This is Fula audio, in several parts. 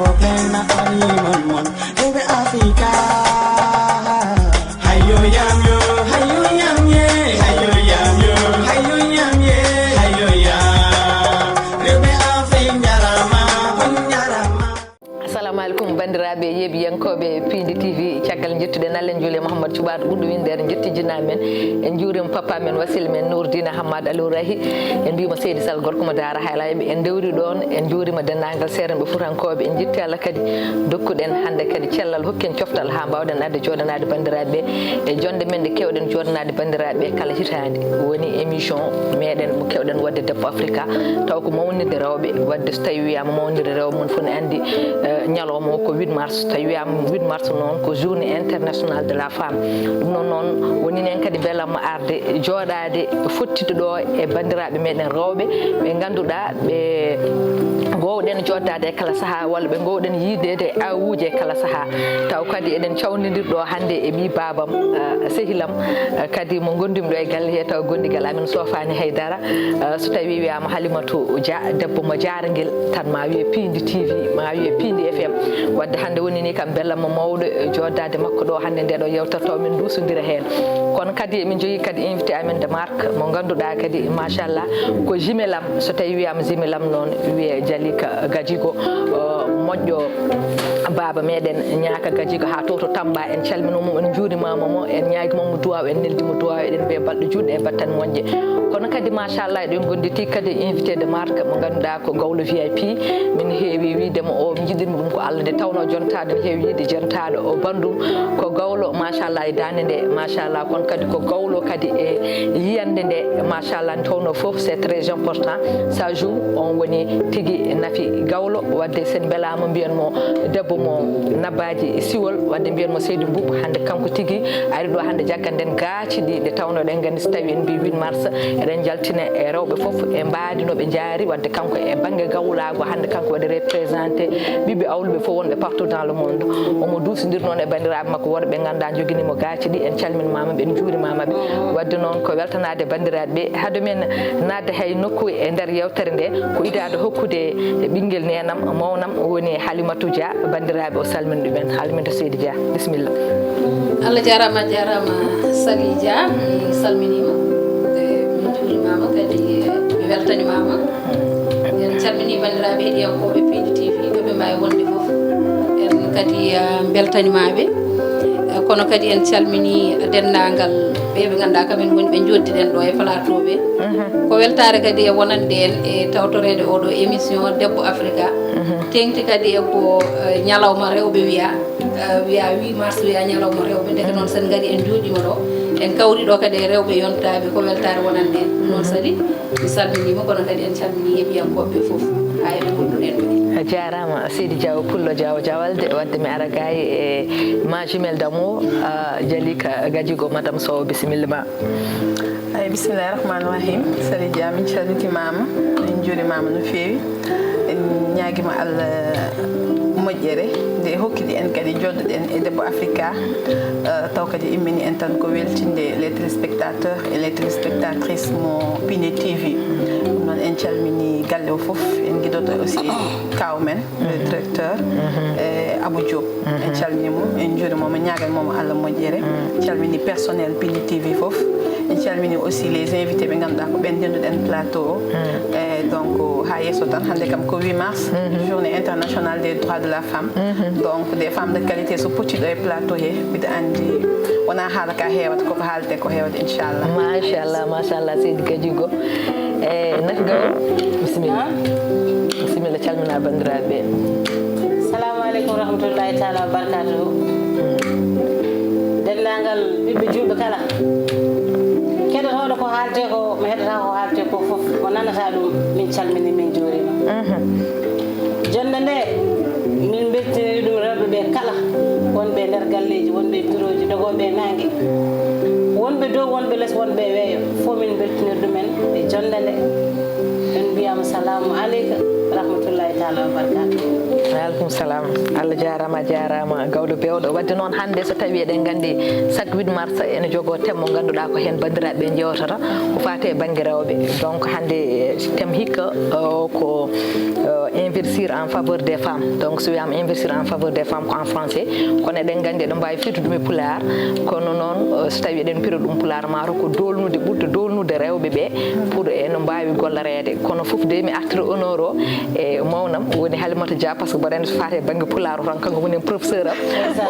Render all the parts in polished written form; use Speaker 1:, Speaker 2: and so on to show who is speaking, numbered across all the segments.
Speaker 1: problem na kami mon Rebe Africa Hayo yam yo Hayo yam ye Hayo yam yo Hayo yam ye Hayo yam Rebe Africa nyarama nyarama
Speaker 2: Assalamu alaikum bandiraɓe yeɓiyankoɓe Pindi TV caggal jettuɗen Allah en juuli Mouhamadou Thioubado ɓurɗo windere jetti jinaɓe men en juurima papa men wasil men Nourdina Hammadou Aliou Rahi en mbima Seydi Sall gorko mo Daara Haylaɓe en dewri ɗon en juurima dendagal seerenɓe futankoɓe en jetti Allah kadi dokkuɗen hande kadi cellal hokken coftal ha mbawɗen adde joɗanade bandiraɓe e jonde men nde kewɗen joɗanade bandiraɓe kala hitande woni émission meɗen mo kewɗen wadde Debbo Africa taw ko mawnide rewɓe wadde so tawi wiyama mawnide rewɓe mon fof ne andi ñalawma o ko 8 mars tawi wiyama 8 mars noon ko journée internationale de la femme ɗum noon woni nen kadi beelamma arde jooɗade fottide ɗo e bandiraɓe meɗen rewɓe ɓe ganduɗa ɓe gowɗen joddade e kala saaha walla ɓe gowɗen yidede e awuji e kala saaha taw kadi eɗen cawdidirɗo hande e ɓi babam sehilam kadi mo gondumi ɗo e galle he taw gondigal amin sofani haydara so tawi wiyama Halimatou Dia debbo mo jaranguel tan ma wiye Pindi TV ma wiye Pindi FM wadde hande woni ni kam bellamma mawɗo joddade makko ɗo hande nde ɗo yewtere taw min dusodira hen kono kadi emin jogui kadi invité amen de marque mo ganduɗa kadi machallah ko jimelam so tawi wiyama jimelam noon wiye Jalika Gadjigo moƴƴo baba meɗen ñaaka Gadjigo ha to Tamba en calminimo en juurimamamo en ñaguimamo duwaw en neldimo duwaw eɗen mbiya balɗe juɗɗe e battane moƴƴe kono kadi machallah eɗen gonditi kadi invité de marque mo ganduɗa ko gawlo VIP min heewi widemo o jiɗirmi ɗum ko Allah nde tawno jontaɗo ne heewi yide jontaɗo o bandum ko gawlo machallah e dande nde machallah kono kadi ko gawlo kadi e yiyande nde machallah nde tawno foof c'est très important ça joue on woni tigui nafi gawlo wadde sen beelama mbiyanmo debbo mo nabbaji siwol wadde mbiyanmo Seydou Mboup hande kanko tigui ari ɗo hande jagganden gaaciɗi nde tawno ɗen gandi so tawi en mbi 8 mars eɗen jaltina e rewɓe foof e mbaadi noɓe jaari wadde kanko e banggue gawlago hande kanko waɗi représenté ɓiɓɓe awluɓe fof wonɓe partout dans le monde omo dusidir noon e bandiraɓe makko worɓe ganduɗa joguinimo gaaciɗi en calminmamaɓe en juurimamaɓe wadde noon ko weltanade bandiraɓe haade men nadde hay nokku e nder yewtere nde ko idade hokkude ɓinguel nenam mawnam woni Halimatou Dia bandiraɓe o salmini ɗumen Halimatou Seydi Dia bisimilla
Speaker 3: Allah jarama Sali Dia mi salminima mi juurimama kadi mi weltanimama en calmini bandiraɓe heɗiyankoɓe Pindi TV ɓeɓe mbawi wonde foof en kadi beltanimaɓe kono kadi en calmini dendagal ɓeɓe ganduɗa kamen woni ɓe joddiɗen ɗo e plateau ɓe ko weltare kadi e wonande en e tawtorede oɗo émission Debbo Africa tengti kadi e ko ñalawma rewɓe wiya 8 mars wiya ñalawma rewɓe ndeke noon sen gari en jooɗima ɗo en kawri ɗo kadi e rewɓe yontaɓe ko weltare wonande en ɗum noon Sali mi salminima kono kadi en calmini yeɓiyankoɓe foof ha eɓe gonduɗen ɗo
Speaker 2: a jarama Seydi Diaw Pullo Diaw Diawalde wadde mi ara gayi e ma jumelle d'amour Jalika Gadjigo madame Sow bisimilla ma
Speaker 4: ay bisimillahi rahmani rahim Sali Dia min calmitimama min juurimama no feewi en ñaguima Allah moƴƴere nde hokkidi en kadi joddoɗen e Debbo Africa taw kadi immini en tan ko weltinde les téléspectateurs et les téléspectatrices mo Pindi TV ɗum noon en calmini galle o foof en guidoto aussi kaw men le directeur Abou Diop en calminimo en juurimomo ñaganmomo Allah moƴƴere calmini personnel Pindi TV foof en calmini aussi les invités ɓe ganduɗa ko ɓen denduɗen plateau o donc ha yesso tan hande kam ko 8 mars journée internationale des droits de la femme donc des femmes de qualité so pottiɗo e plateau he mbiɗa andi wona haala ka heewata koko haalete ko heewde inchallah
Speaker 2: machallah Seydi Gadjigo e nafi gaw bisimilla calmina bandiraɓe
Speaker 5: assalamu aleykum rahmatullahi taala wa barakatuhu dendagal ɓiɓɓe julɓe kala keɗotoɗo ko haalte ko mi heɗota ko haalte ko foof ko nanata ɗum min calmini min juurima jonde nde min beltiniri ɗum rewɓe ɓe kala wonɓe nder galleji wonɓe bureau ji dogoɓe nangue wonɓe dow wonɓe less wonɓe weeyo fof min beltiniri ɗumen e jonde nde min mbiyama salamu aleyka rahmatullahi taala wa barakatuh
Speaker 2: aleykum salam. Allah jarama gawɗo bewɗo wadde noon hannde so tawi eɗen nganndi chaque 8 mars ene jogoo thème mo ngannduɗaa ko heen banndiraaɓe jewtata ko faate e baŋnge rewɓe. Donc hannde thème hikka ko investir en faveur des femmes. Donc so wiyama investir en faveur des femmes ko en français kono eɗen nganndi eɗen mbaawi firtude ɗum e pulaar kono noon so tawi eɗen pira ɗum pulaar maaro ko dolnude ɓurɗo dolnude rewɓe ɓe pour eno mbaawi gollareede kono fof de mi artira honneur o e mawnam woni Halimata Dia par ce que mbaɗa andi so faate baŋnge pulaar o tan kanko woni professeur am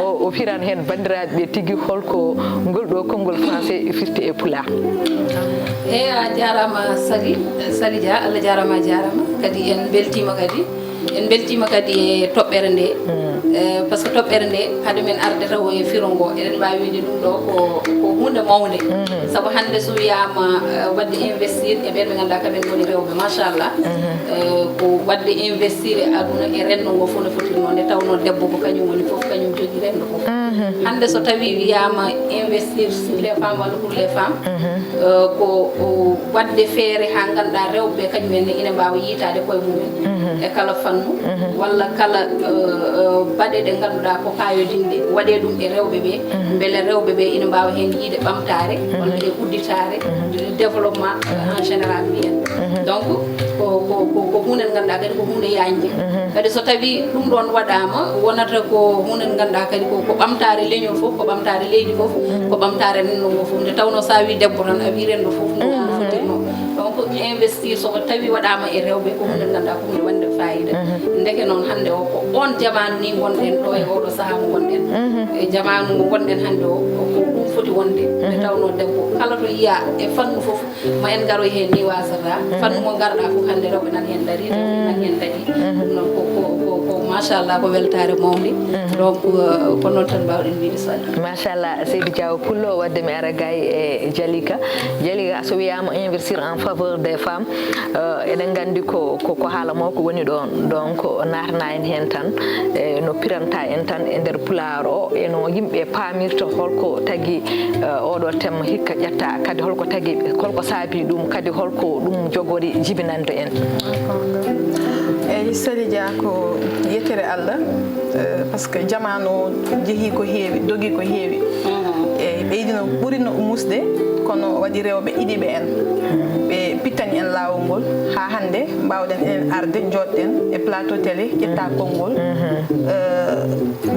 Speaker 2: o firani heen banndiraaɓe ɓe tigi holko ngol ɗo konngol français firti e pulaar.
Speaker 3: eyi a jarama Sali Dia Allah jarama kadi en beltima kadi e toɓɓere nde par ce que toɓɓere nde haade men arde taw e firo ngo eɗen mbawi wiide ɗum ɗo ko hunde mawde saabu hannde so wiyama wadde investir e ɓen ɓe ganduɗa kamen goni rewɓe machallah ko wadde investir e aduna e renndo ngo fof no fotirno nde tawno debbo ko kañum woni fof kañum jogui renndo fof hannde so tawi wiyama investir sur les femmes walla pour les femmes ko wadde feere ha ganduɗa rewɓe kañumenne ina mbawa yitade koye mumen e kala fannu walla kala baɗe ɗe ganduɗa ko kayodinde waɗe ɗum e rewɓe ɓe beele rewɓe ɓe ina mbawa hen yiide ɓamtare walla e udditare développement en général mbiyen donc ko hunde nde ganduɗa kadi ko hunde yañde kadi so tawi ɗum ɗon waɗama wonata ko hunde nde ganduɗa kadi ko ɓamtare leñol fof ko ɓamtare leydi fof ko ɓamtare renndo ngo fof nde tawno sa wi debbo tan a wi renndo fof no fottirno donc investir soko tawi waɗama e rewɓe ko hunde nde ganduɗa ko hunde wande fayida ndeke noon hannde o ko on jamanu ni gonɗen ɗo e oɗo saaha mo gonɗen e jamanu mo gonɗen hannde o ko ɗum foti wonde nde tawno debbo kala to yiya e fannu fof ma en garoy hen ni wasata fannu mo garɗa fof hannde rewɓe nan hen daari rewɓe nan hen daari ɗum noon ko machallah ko weltare mawde donc ko noon tan mbawɗen wiide Sali.
Speaker 2: Machallah Seydou Diaw Pullo wadde mi ara gay e Jalika so wiyama investir en faveur des femmes eɗen nganndi ko haala mo ko woni ɗon donc natana en hen tan no piranta en tan e nder pulaar o eno yimɓe paamirta holko tagi oɗo thème hikka ƴetta kadi holko tagi holko saabi ɗum kadi holko ɗum jogori jibinande en.
Speaker 4: eyyi Sali Dia ko yettere Allah par ce que jamanu jeehi ko heewi dogi ko heewi eyyi ɓeydino ɓurino musde kono waɗi rewɓe iɗiɓe en ɓe pittani en laawol ngol ha hannde mbawɗen enen arde jooɗɗen e plateau télé ƴetta konngol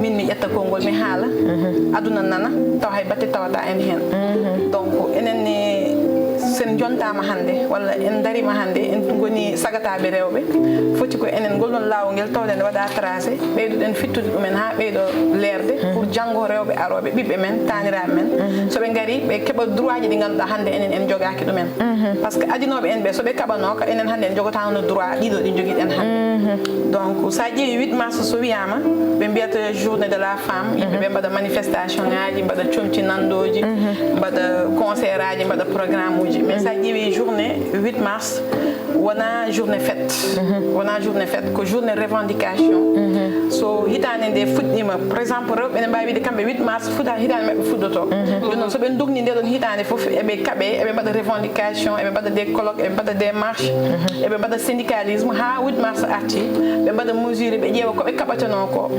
Speaker 4: min mi ƴetta konngol mi haala aduna nana taw hay batte tawata en hen donc enenne sen jontama hannde walla en darima hannde en goni sagataɓe rewɓe foti ko enen ngol ɗon laawol ngel tawde nde waɗa tracé ɓeyduɗen fittude ɗumen ha ɓeyɗo leerde pour janggo rewɓe aroɓe ɓiɓɓe men taniraɓe men soɓe gaari ɓe keeɓa droit ji ɗi ganduɗa hannde enen en jogaki ɗumen par ce que adinoɓe en ɓe soɓe kaɓanoka enen hannde en jogotano droit ɗiɗo ɗi joguiɗen hannde donc sa ƴeewi 8 mars so wiyama ɓe mbiyata journée de la femme yimɓe ɓe mbaɗa manifestation ngaji mbaɗa comci nandoji mbaɗa concert aji mbaɗa programme uji mais sa ƴeewi journée 8 mars wona journée fête wona journée fête ko journée revendication so hitande nde fuɗɗima par exemple rewɓe ne mbawi wiide kamɓe 8 mars hitande mabɓe fuɗɗoto ɗum noon soɓe dugni nde ɗon hitande foof eɓe kaaɓe eɓe mbaɗa revendication eɓe mbaɗa des colloques eɓe mbaɗa des marches eɓe mbaɗa syndicalisme ha 8 mars arti ɓe mbaɗa mesure ɓe ƴeewa koɓe kaɓatano ko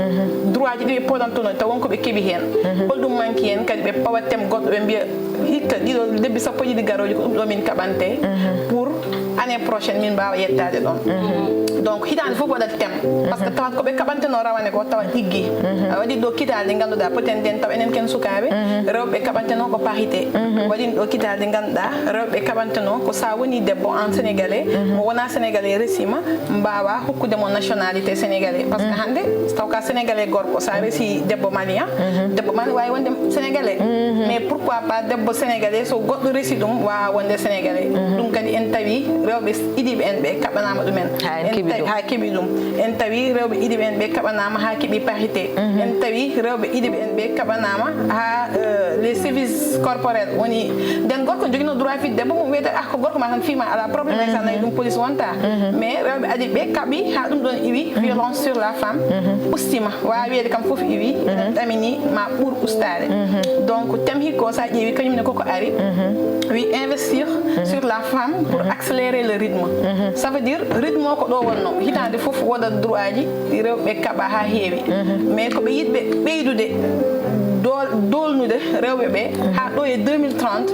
Speaker 4: droit ji ɗi ɓe poɗantono taw wonko ɓe keeɓi hen holɗum manque hen kadi ɓe pawa thème goɗɗo ɓe mbiya hikka ɗiɗo lebbi sappo ɗiɗi garoji ko ɗum ɗo min kaɓante pour année prochaine min mbawa yettade ɗon donc hitande fof waɗat thème par ce que tawat koɓe kaɓanteno rawane ko tawa ɗiggi a waɗi ɗo kitalde ganduɗa peut être nden taw enen ken sukaɓe rewɓe kaɓanteno ko parité waɗino ɗo kitalde ganduɗa rewɓe kaɓanteno ko sa woni debbo en sénégalais mo wona sénégalais resima mbawa hokkude mo nationalité sénégalais par ce que hande taw ka sénégalais gorko sa resi debbo malien debbo man wawi wonde sénégalais mais pourquoi pas debbo sénégalais so goɗɗo resi ɗum wawa wonde sénégalais ɗum kadi en tawi rewɓe iɗiɓe en ɓe kaɓanama ɗumen ha keeɓi ɗum en tawi rewɓe iɗiɓe en ɓe kaɓanama ha keeɓi parité en tawi rewɓe iɗiɓe en ɓe kaɓanama ha les services corporels woni nden gorko joguino droit fidde debbo mum wiyete ko gorko ma tan fima ala probléme sa nayi ɗum police wonta mais rewɓe adi ɓe kaɓi ha ɗum ɗon iwi violence sur la femme ustima wawi wiyede kam foof iwi eɗen ɗamini ma ɓuur ustade donc thème hikko sa ƴeewi kañumne koko ari wi investir sur la femme pour accélérer gérer le rythme. Ça veut dire rythme o ko ɗo wonno hitande fof wodat droit ji rewɓe kaɓa ha heewi mais koɓe yiɗɓe ɓeydude dolnude rewɓe ɓe ha ɗo e 2030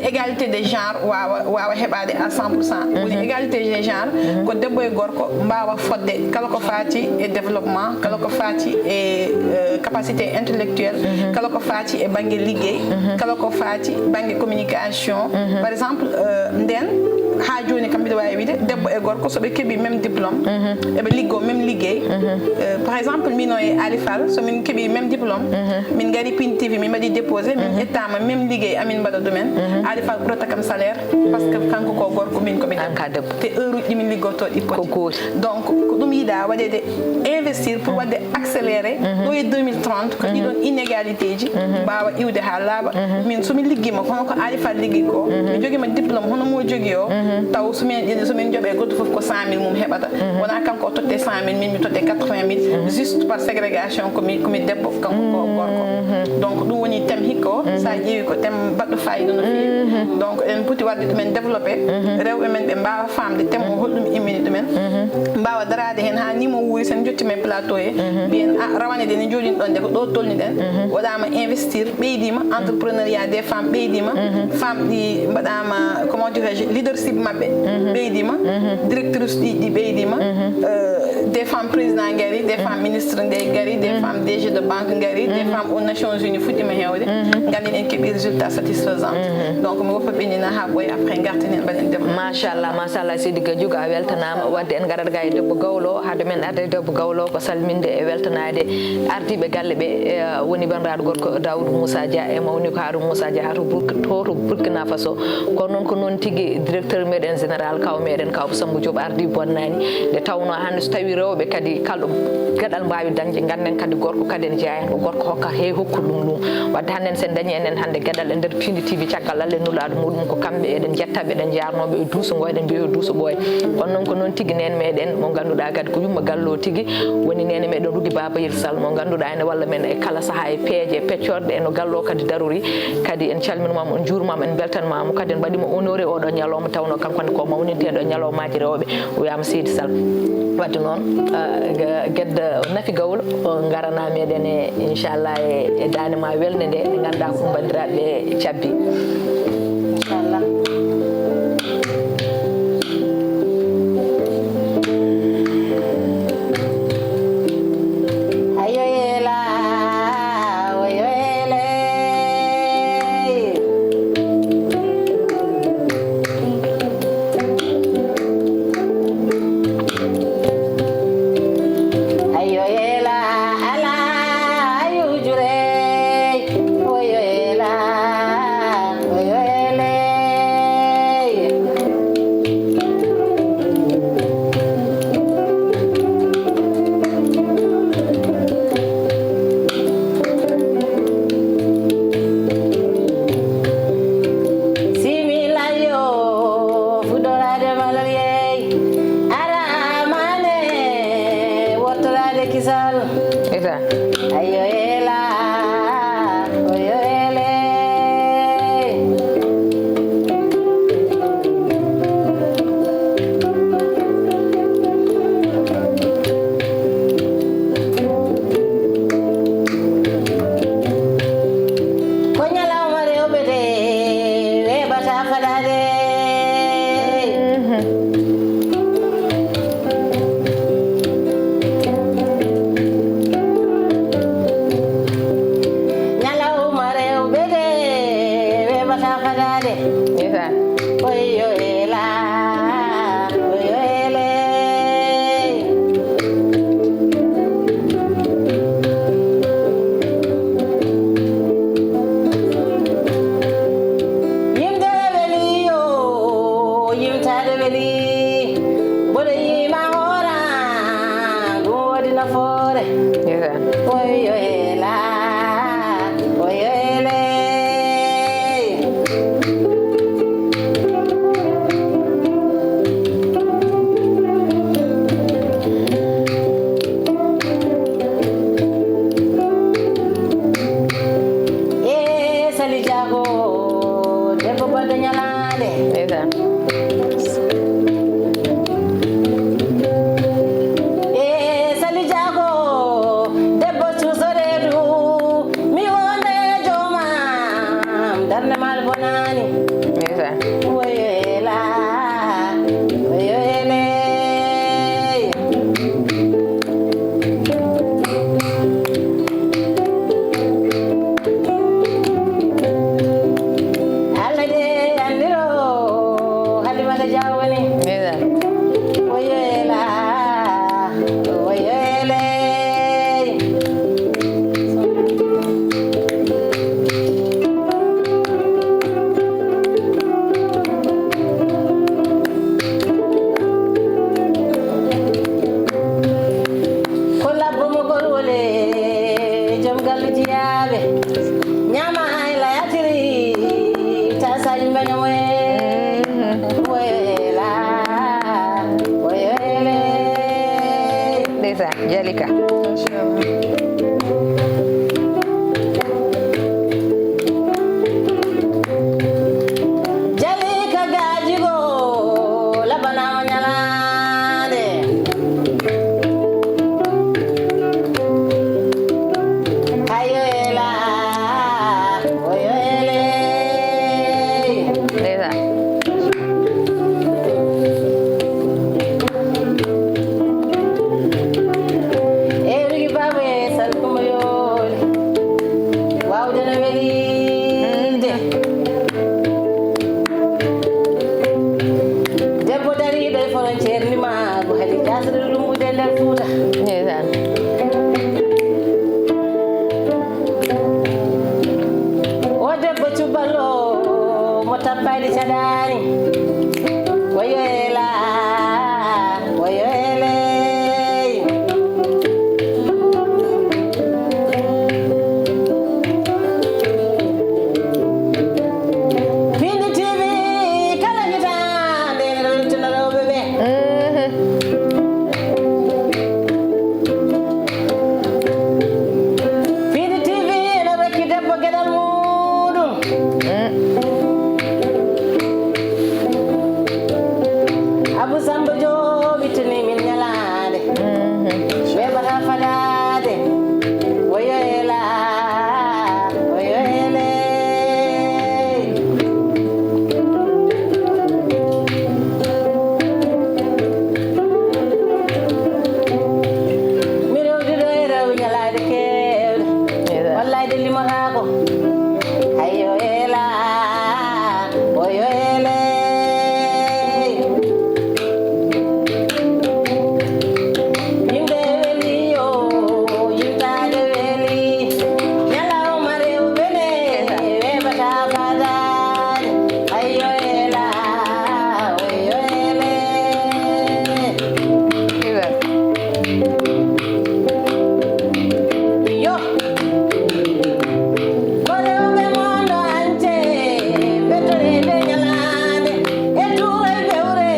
Speaker 4: égalité des genres wawa heɓade à 100%. woni égalité des genres ko debbo e gorko mbawa fodde kala ko fati e développement kala ko fati e capacité intellectuelle kala ko fati e banggue liggey kala ko fati banggue communication par exemple nden ha joni kam mbiɗa wawi wiide debbo e gorko soɓe keeɓi même diplôme eɓe liggo même liggey par exemple mino e Ali Fall somin keeɓi même diplôme min gari Pin TV min mbaɗi déposé min ƴettama même liggey amin mbaɗa ɗumen Ali Fall ɓurata kam salaire par ce que kanko ko gorko min komi debbo te heure uji ɗimin liggoto ɗi poti donc ko ɗum yiiɗa waɗede investir pour wadde accéléré ɗo e 2030 ko ɗiɗon inégalité ji mbawa iwde ha laaɓa min somin liggima hono ko Ali Fall liggi ko mi joguima diplôme hono mo jogui o taw somin jooɓe goto foof ko 100 000 mum heɓata wona kanko o totte 100 000 min mi totte 80 000 juste par ségrégation komi debbo kanko ko gorko donc ɗum woni thème hikka o sa ƴeewi ko thème baɗɗo fayida no fewi donc en poti wadde ɗumen développé rewɓe men ɓe mbawa famde thème o holɗum immini ɗumen mbawa darade hen ha ni mo wuuri sen jottime plateau e mbiyen rawane de ne jooɗin ɗon de ko ɗo tolni ɗen waɗama investir ɓeydima entrepreneuriat des femmes ɓeydima femme ɗi mbaɗama comment dirais-je leadership mabɓe ɓeydima directrice ɗi ɓeydima des femmes président gari des femmes ministre nde gari des femmes DG de banque gari des femmes aux Nations Unies fuɗɗima hewde gandin en keeɓi résultat satisfaisant donc mi woppa ɓennina ha ɓooya après gartinen mbaɗen développé
Speaker 2: machallah Seydi Gadiogo a weltanama wadde en garat ga e debbo gawlo haade men arde debbo gawlo ko salminde e weltanade ardiɓe galle ɓe woni bandiraɗo gorko Daoudou Moussa Dia e mawni ko Haroun Moussa Dia to Burkina Faso kono noon ko noon tigui directeur meɗen général kaw meɗen kaw Sambou Diop ardi bonnani nde tawno hande so tawi rewɓe kadi kalɗo gueɗal mbawi dañde ganden kadi gorko kadi en jeeya hen ko gorko hokka heewi hokkude ɗum wadde hande sen dañi enen hande gueɗal e nder Pindi TV caggal Allah nulaɗo muɗum ko kamɓe eɗen jettaɓe eɗen jarnoɓe e duuso ngo eɗen mbiyo duuso ɓooya kono noon ko noon tigui nene meɗen mo ganduɗa kadi ko yumma gallo tigui woni nene meɗen Rudi Babayel Sall mo ganduɗa ene walla men e kala saaha e peeje e peccorde eno gallo kadi darori kadi en calminimamo en juurmama en beltanmamo kadi en mbaɗimo honoré oɗo ñalawma tawno kankone ko mawninteɗo ñalawmaji rewɓe o wiyama Seydi Sall wadde noon guedde Nafi Gawlo garana meɗen e inchallah e dande ma welde nde ɗe ganduɗa ko ɗum bandiraɓe cabbi
Speaker 5: inchallah Oyele kola bomo golwole jom galjiyabe nyama ay la yatiri ta sañ bañowe oyela oyele
Speaker 2: ndeysaan Jalika
Speaker 5: Jalika gajigo labana nyalade ayela oyele
Speaker 2: ndeysaan
Speaker 5: erigi babe san kuma yole wawde no welide debbo dariɗo e frontiére ni maago hadi jasde lumbude nder Fuuta
Speaker 2: ndeysaan
Speaker 5: o debbo cuballo mo tappayde caɗani woyoela woyoele Pindi TV kala hitande ne ɗoltuna rewɓe ɓe Pindi TV ne rokki debbo gueɗal muɗum Abou Samba joɓitani min ñalade weɓata fadade woyoela woyoele mi rewdiɗo e rew ñalade kewɗe wallayde limotako hayyo ela oyo ele yimɓe weli yo yimtade weli ñalawma rewɓene weɓata fadade hayyo ela oyo ele yo ko rewɓe mondo ance ɓetorede ñalade e tuure ɓewre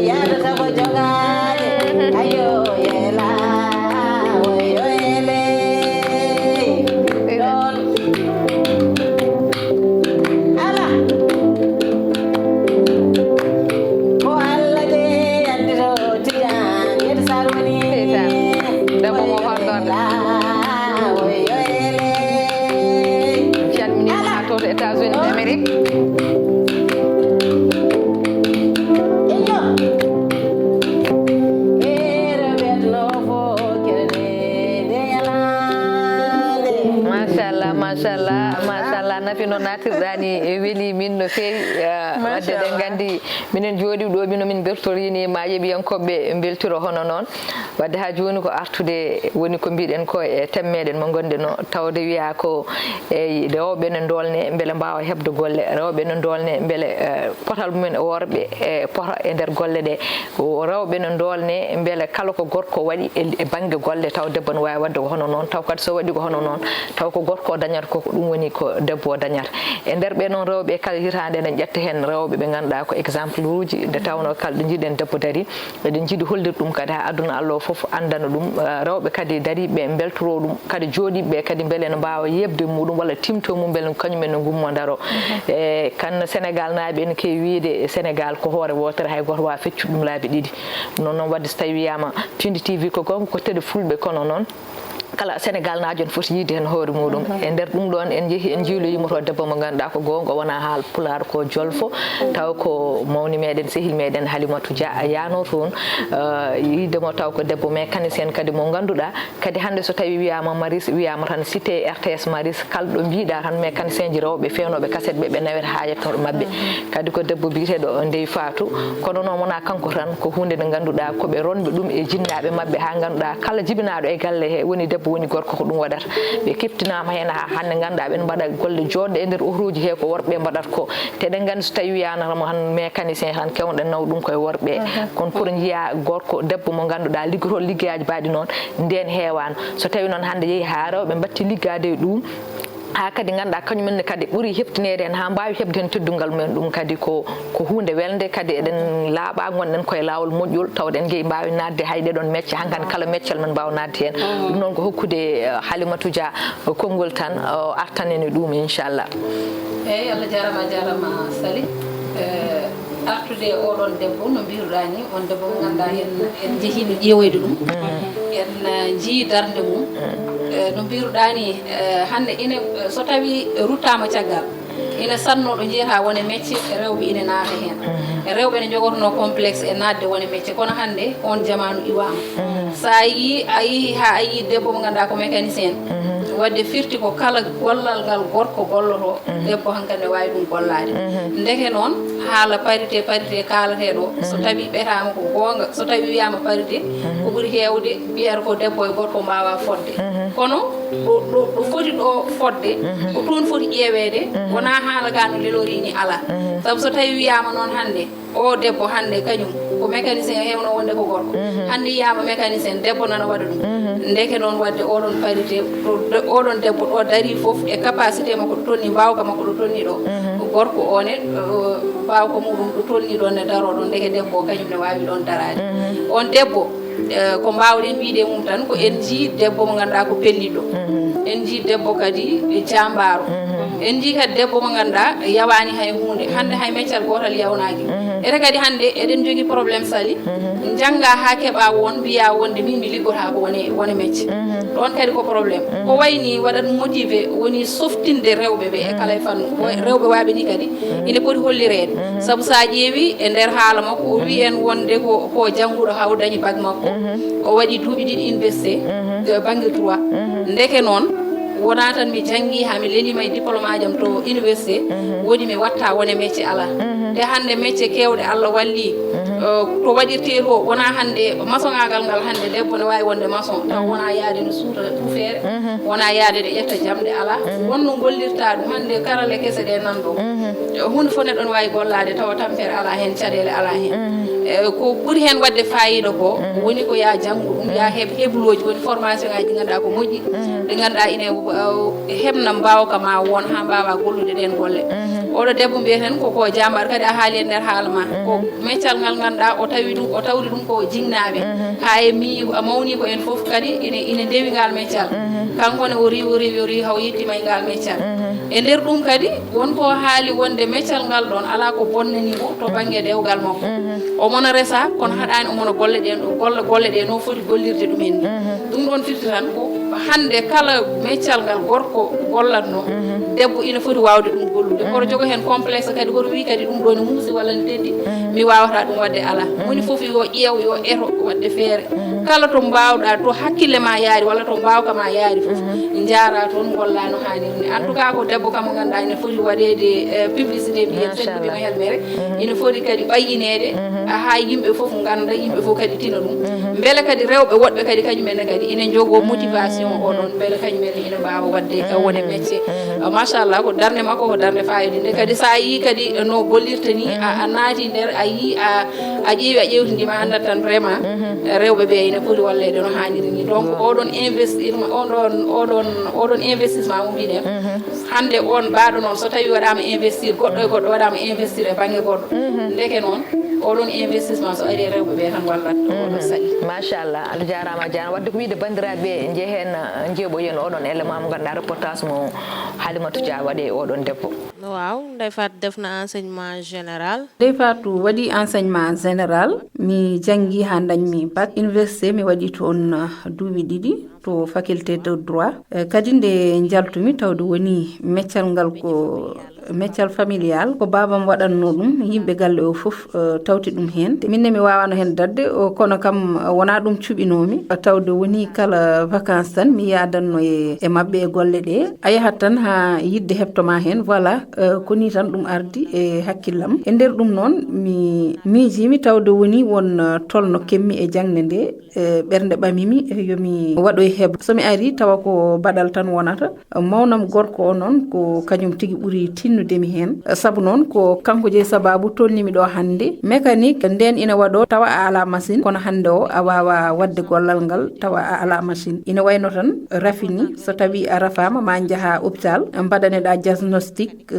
Speaker 5: yadata ko jogade ayo yela oyo ele ɗon ala ko Allah de andiro tiyan yede sar woni
Speaker 2: debbo mo horɗon
Speaker 5: oyo ele
Speaker 2: calminima ha to États-Unis d'Amérique
Speaker 5: Iyo. Ere betno fo kerde de yalande.
Speaker 2: machallah nafi no natirɗani e weeli min no fewi wadde ɗen gandi minen jooɗi ɗo mino min bertorini ma yeɓiyankoɓe beltiro hono noon wadde ha joni ko artude woni ko mbiɗen ko e temmeɗen mo gonɗe no tawde wiya ko e rewɓe ne dolne beele mbawa hebde golle rewɓe ne dolne beele potal mumen worɓe e pota e nder golle ɗe rewɓe ne dolne beele kala ko gorko waɗi e banggue golle taw debbo ne wawi wadde ko hono noon taw kadi so waɗi ko hono noon taw ko gorko o dañata ko ɗum woni ko debbo o dañata e nder ɓe noon rewɓe kala hitande eɗen ƴetta hen rewɓe ɓe ganduɗa ko exemple uji nde tawno kala ɗo jiiɗen debbo daari eɗen jiiɗi hollir ɗum kadi ha aduna Allah o foof andana ɗum rewɓe kadi daariɓe beltoro ɗum kadi jooɗiɓe kadi beele ne mbawa yebde muɗum walla timto mum beele kañumen ne gummo daro e kan Sénégal naaɓe en kewi wiide Sénégal ko hoore wotere hay goto wawa feccude ɗum laabi ɗiɗi noon noon wadde so tawi wiyama Pindi TV ko gonga ko télé fulɓe kono noon kala Sénégal naajon foti yidde hen hoore muɗum e nder ɗum ɗon en jeehi en jiiloyimo to debbo mo ganduɗa ko gonga wona haal pular ko jolfo taw ko mawni meɗen sehil meɗen Halimatou Dia yano toon yiidemo taw ko debbo mécanicien kadi mo ganduɗa kadi hande so tawi wiyama Maris wiyama tan cité RTS Maris kalɗo mbiɗa tan mécanicien ji rewɓe fewnoɓe cassette ɓe nawete hajatoɗo mabɓe kadi ko debbo biteɗo Ndeye Fatou kono noon wona kanko tan ko hunde nde ganduɗa koɓe ronɓe ɗum e jinnaɓe mabɓe ha ganduɗa kala jibinaɗo e galle he woni debbo woni gorko ko ɗum waɗata ɓe keftinama hen ha hande ganduɗa ɓen mbaɗa golle joɗɗe e nder ohruji he ko worɓe mbaɗata ko te eɗen gandi so tawi wiyanatamo han mécanicien tan kewɗen naw ɗum koye worɓe kono pour jiiya gorko debbo mo ganduɗa liggotol liggaji mbaɗi noon nden heewano so tawi noon hande yeehi ha rewɓe batti liggade e ɗum ha kadi ganduɗa kañumenne kadi ɓuuri heftinede hen ha mbawi hebde hen teddungal mumen ɗum kadi ko hunde welde kadi eɗen laaɓa gonɗen koye lawol moƴƴol tawɗen jeeyi mbawi nadde hay ɗeɗon mecce hankkadi kala meccal men mbawa nadde hen ɗum noon ko hokkude Halimatou Dia konngol tan artanene ɗum inchallah.
Speaker 3: eyyi Allah jarama Sali artude oɗon debbo no mbiruɗa ni on debbo mo ganduɗa en jeehino ƴeewoyde ɗum en jii darde mum no mbiruɗa ni hande ine so tawi ruttama caggal ina sanno ɗo jeyata wone métier rewɓe ina naata hen rewɓe ne jogotono complexe e nadde wone métier kono hande on jamanu iwama sa yi a yeehi ha a yi debbo mo ganduɗa ko mécanicien wadde firti ko kala gollal ngal gorko golloto debbo hankkadi ne wawi ɗum gollade ndeke noon haala parité kalate ɗo so tawi ɓetama ko gonga so tawi wiyama parité ko ɓuuri hewde wiyata ko debbo e gorko mbawa fodde kono ɗo foti ɗo fodde ko toon foti ƴeewede wona haala ga no lelorini ala saabu so tawi wiyama noon hande o debbo hande kañum ko mécanicien hewno wonde ko gorko hande yiyama mécanicien debbo nana waɗa ɗum ndeke noon wadde oɗon parité oɗon debbo ɗo dari foof e capacité makko ɗo tonni mbawka makko ɗo tonni ɗo ko gorko one mbawka muɗum ɗo tonni ɗon ne daroɗon ndeke debbo kañum ne wawi ɗon darade on debbo ko mbawɗen wiide mum tan ko en jii debbo mo ganduɗa ko pelliɗo en jii debbo kadi jambaro en jii kadi debbo mo ganduɗa yawani hay hunde hande hay meccal gotal yawnaki ete kadi hande eɗen jogui probléme Sali jangga ha keeɓa won mbiya wonde min mi liggota ko woni mecce ɗon kadi ko probléme ko wayni waɗat motivé woni softinde rewɓe ɓe e kala e fannu rewɓe waɓe ni kadi ine poti hollirede saabu sa ƴeewi e nder haala makko o wi en wonde ko jangguɗo ha o dañi bague makko o waɗi duuɓi ɗiɗi université banggue droit ndeke noon wona tan mi jangi ha mi lelima e diplôme ajam to université woni mi watta wone métier ala te hande métier kewɗe Allah walli to waɗirte to wona hande maçon agal ngal hande debbo ne wawi wonde maçon taw wona yaade no suuta tufere wona yaade ɗe ƴetta jamɗe ala wonno gollirta ɗum hande karale kese ɗe nan ɗo hunde fof neɗɗo ne wawi gollade tawa tampere ala hen caɗele ala hen ko ɓuuri hen wadde fayida ko woni ko ya janggu ɗum ya heɓ hebloji woni formation ngaji ɗi ganduɗa ko moƴƴi ɗi ganduɗa ine heɓna mbawka ma won ha mbawa gollude ɗen golle oɗo debbo mbiyeten koko jambar kadi a haali e nder haala ma ko meccal ngal ganduɗa o tawri ɗum ko jingnaɓe ha e mawni ko en foof kadi ine ndewi ngal meccal kankone o riwi haw yettima e ngal meccal e nder ɗum kadi wonko haali wonde meccal ngal ɗon ala ko bonnani mo to banggue dewgal makko omono resa kono haɗani omono golle ɗe no foti gollirde ɗumen ni ɗum ɗon firti tan ko hande kala meccal ngal gorko gollatno debbo ina foti wawde ɗum gollude koto jogo hen complexe kadi koto wi kadi ɗum ɗo ne muusi walla ne teddi mi wawata ɗum wadde ala woni foof yo ƴeew yo eto wadde feere kala to mbawɗa to hakkille ma yaari walla to mbawka ma yaari foof jaara toon golla no hanniri ni en tout cas ko debbo kam ganduɗa ene foti waɗede publicité mbiyen teddubino helmere ina foti kadi ɓayyinede ha yimɓe foof ganda yimɓe foof kadi tina ɗum beele kadi rewɓe woɗɓe kadi kañumenne kadi ina jogo motivation oɗon beele kañumenne ina mbawa wadde wone métier machallah ko darde makko ko darde fayida nde kadi sa yi kadi no gollirta ni a naati nder a yi a ƴeewi a ƴewtidima andat tan vraiment rewɓe ɓe ina foti wallede no hanniri ni donc oɗon investissement mo mbiɗen hande on mbaɗo noon so tawi waɗama investir goɗɗo e goɗɗo waɗama investir e banggue goɗɗo ndeke noon oɗon investissement so ari rewɓe ɓe tan wallat oɗon saɗi
Speaker 2: machallah Allah jarama diana wadde ko wiide bandiraɓe jeehen jeeɓoyen oɗon élément mo ganduɗa reportage mo Halimatou Dia waɗe oɗon debbo
Speaker 6: waaw Ndeye Fatou defna enseignement général.
Speaker 7: Ndeye Fatou waɗi enseignement général mi jangi ha dañmi bac université mi waɗi toon duuɓi ɗiɗi to faculté de droit kadi nde jaltumi tawde woni meccal ngal ko meccal familial ko babam waɗanno ɗum yimɓe galle o fof tawti ɗum hen minne mi wawano hen dadde kono kam wona ɗum cuɓinomi tawde woni kala vacances tan mi yadanno e mabɓe e golle ɗe a yahat tan ha yidde heɓtoma hen voilà koni tan ɗum ardi e hakkillam e nder ɗum noon mi miijimi tawde woni won tolno kemmi e jangde nde ɓernde ɓamimi yomi waɗoye heɓ somi ari tawa ko baɗal tan wonata mawnam gorko o noon ko kañum tigui ɓuuri tinnudemi hen saabu noon ko kanko jeeyi sababu tolnimi ɗo hande mécanique nden ina waɗo tawa a ala machine kono hande o a wawa wadde gollal ngal tawa a ala machine ina wayno tan rafini so tawi a rafama ma jaaha hôpital mbaɗaneɗa diagnostic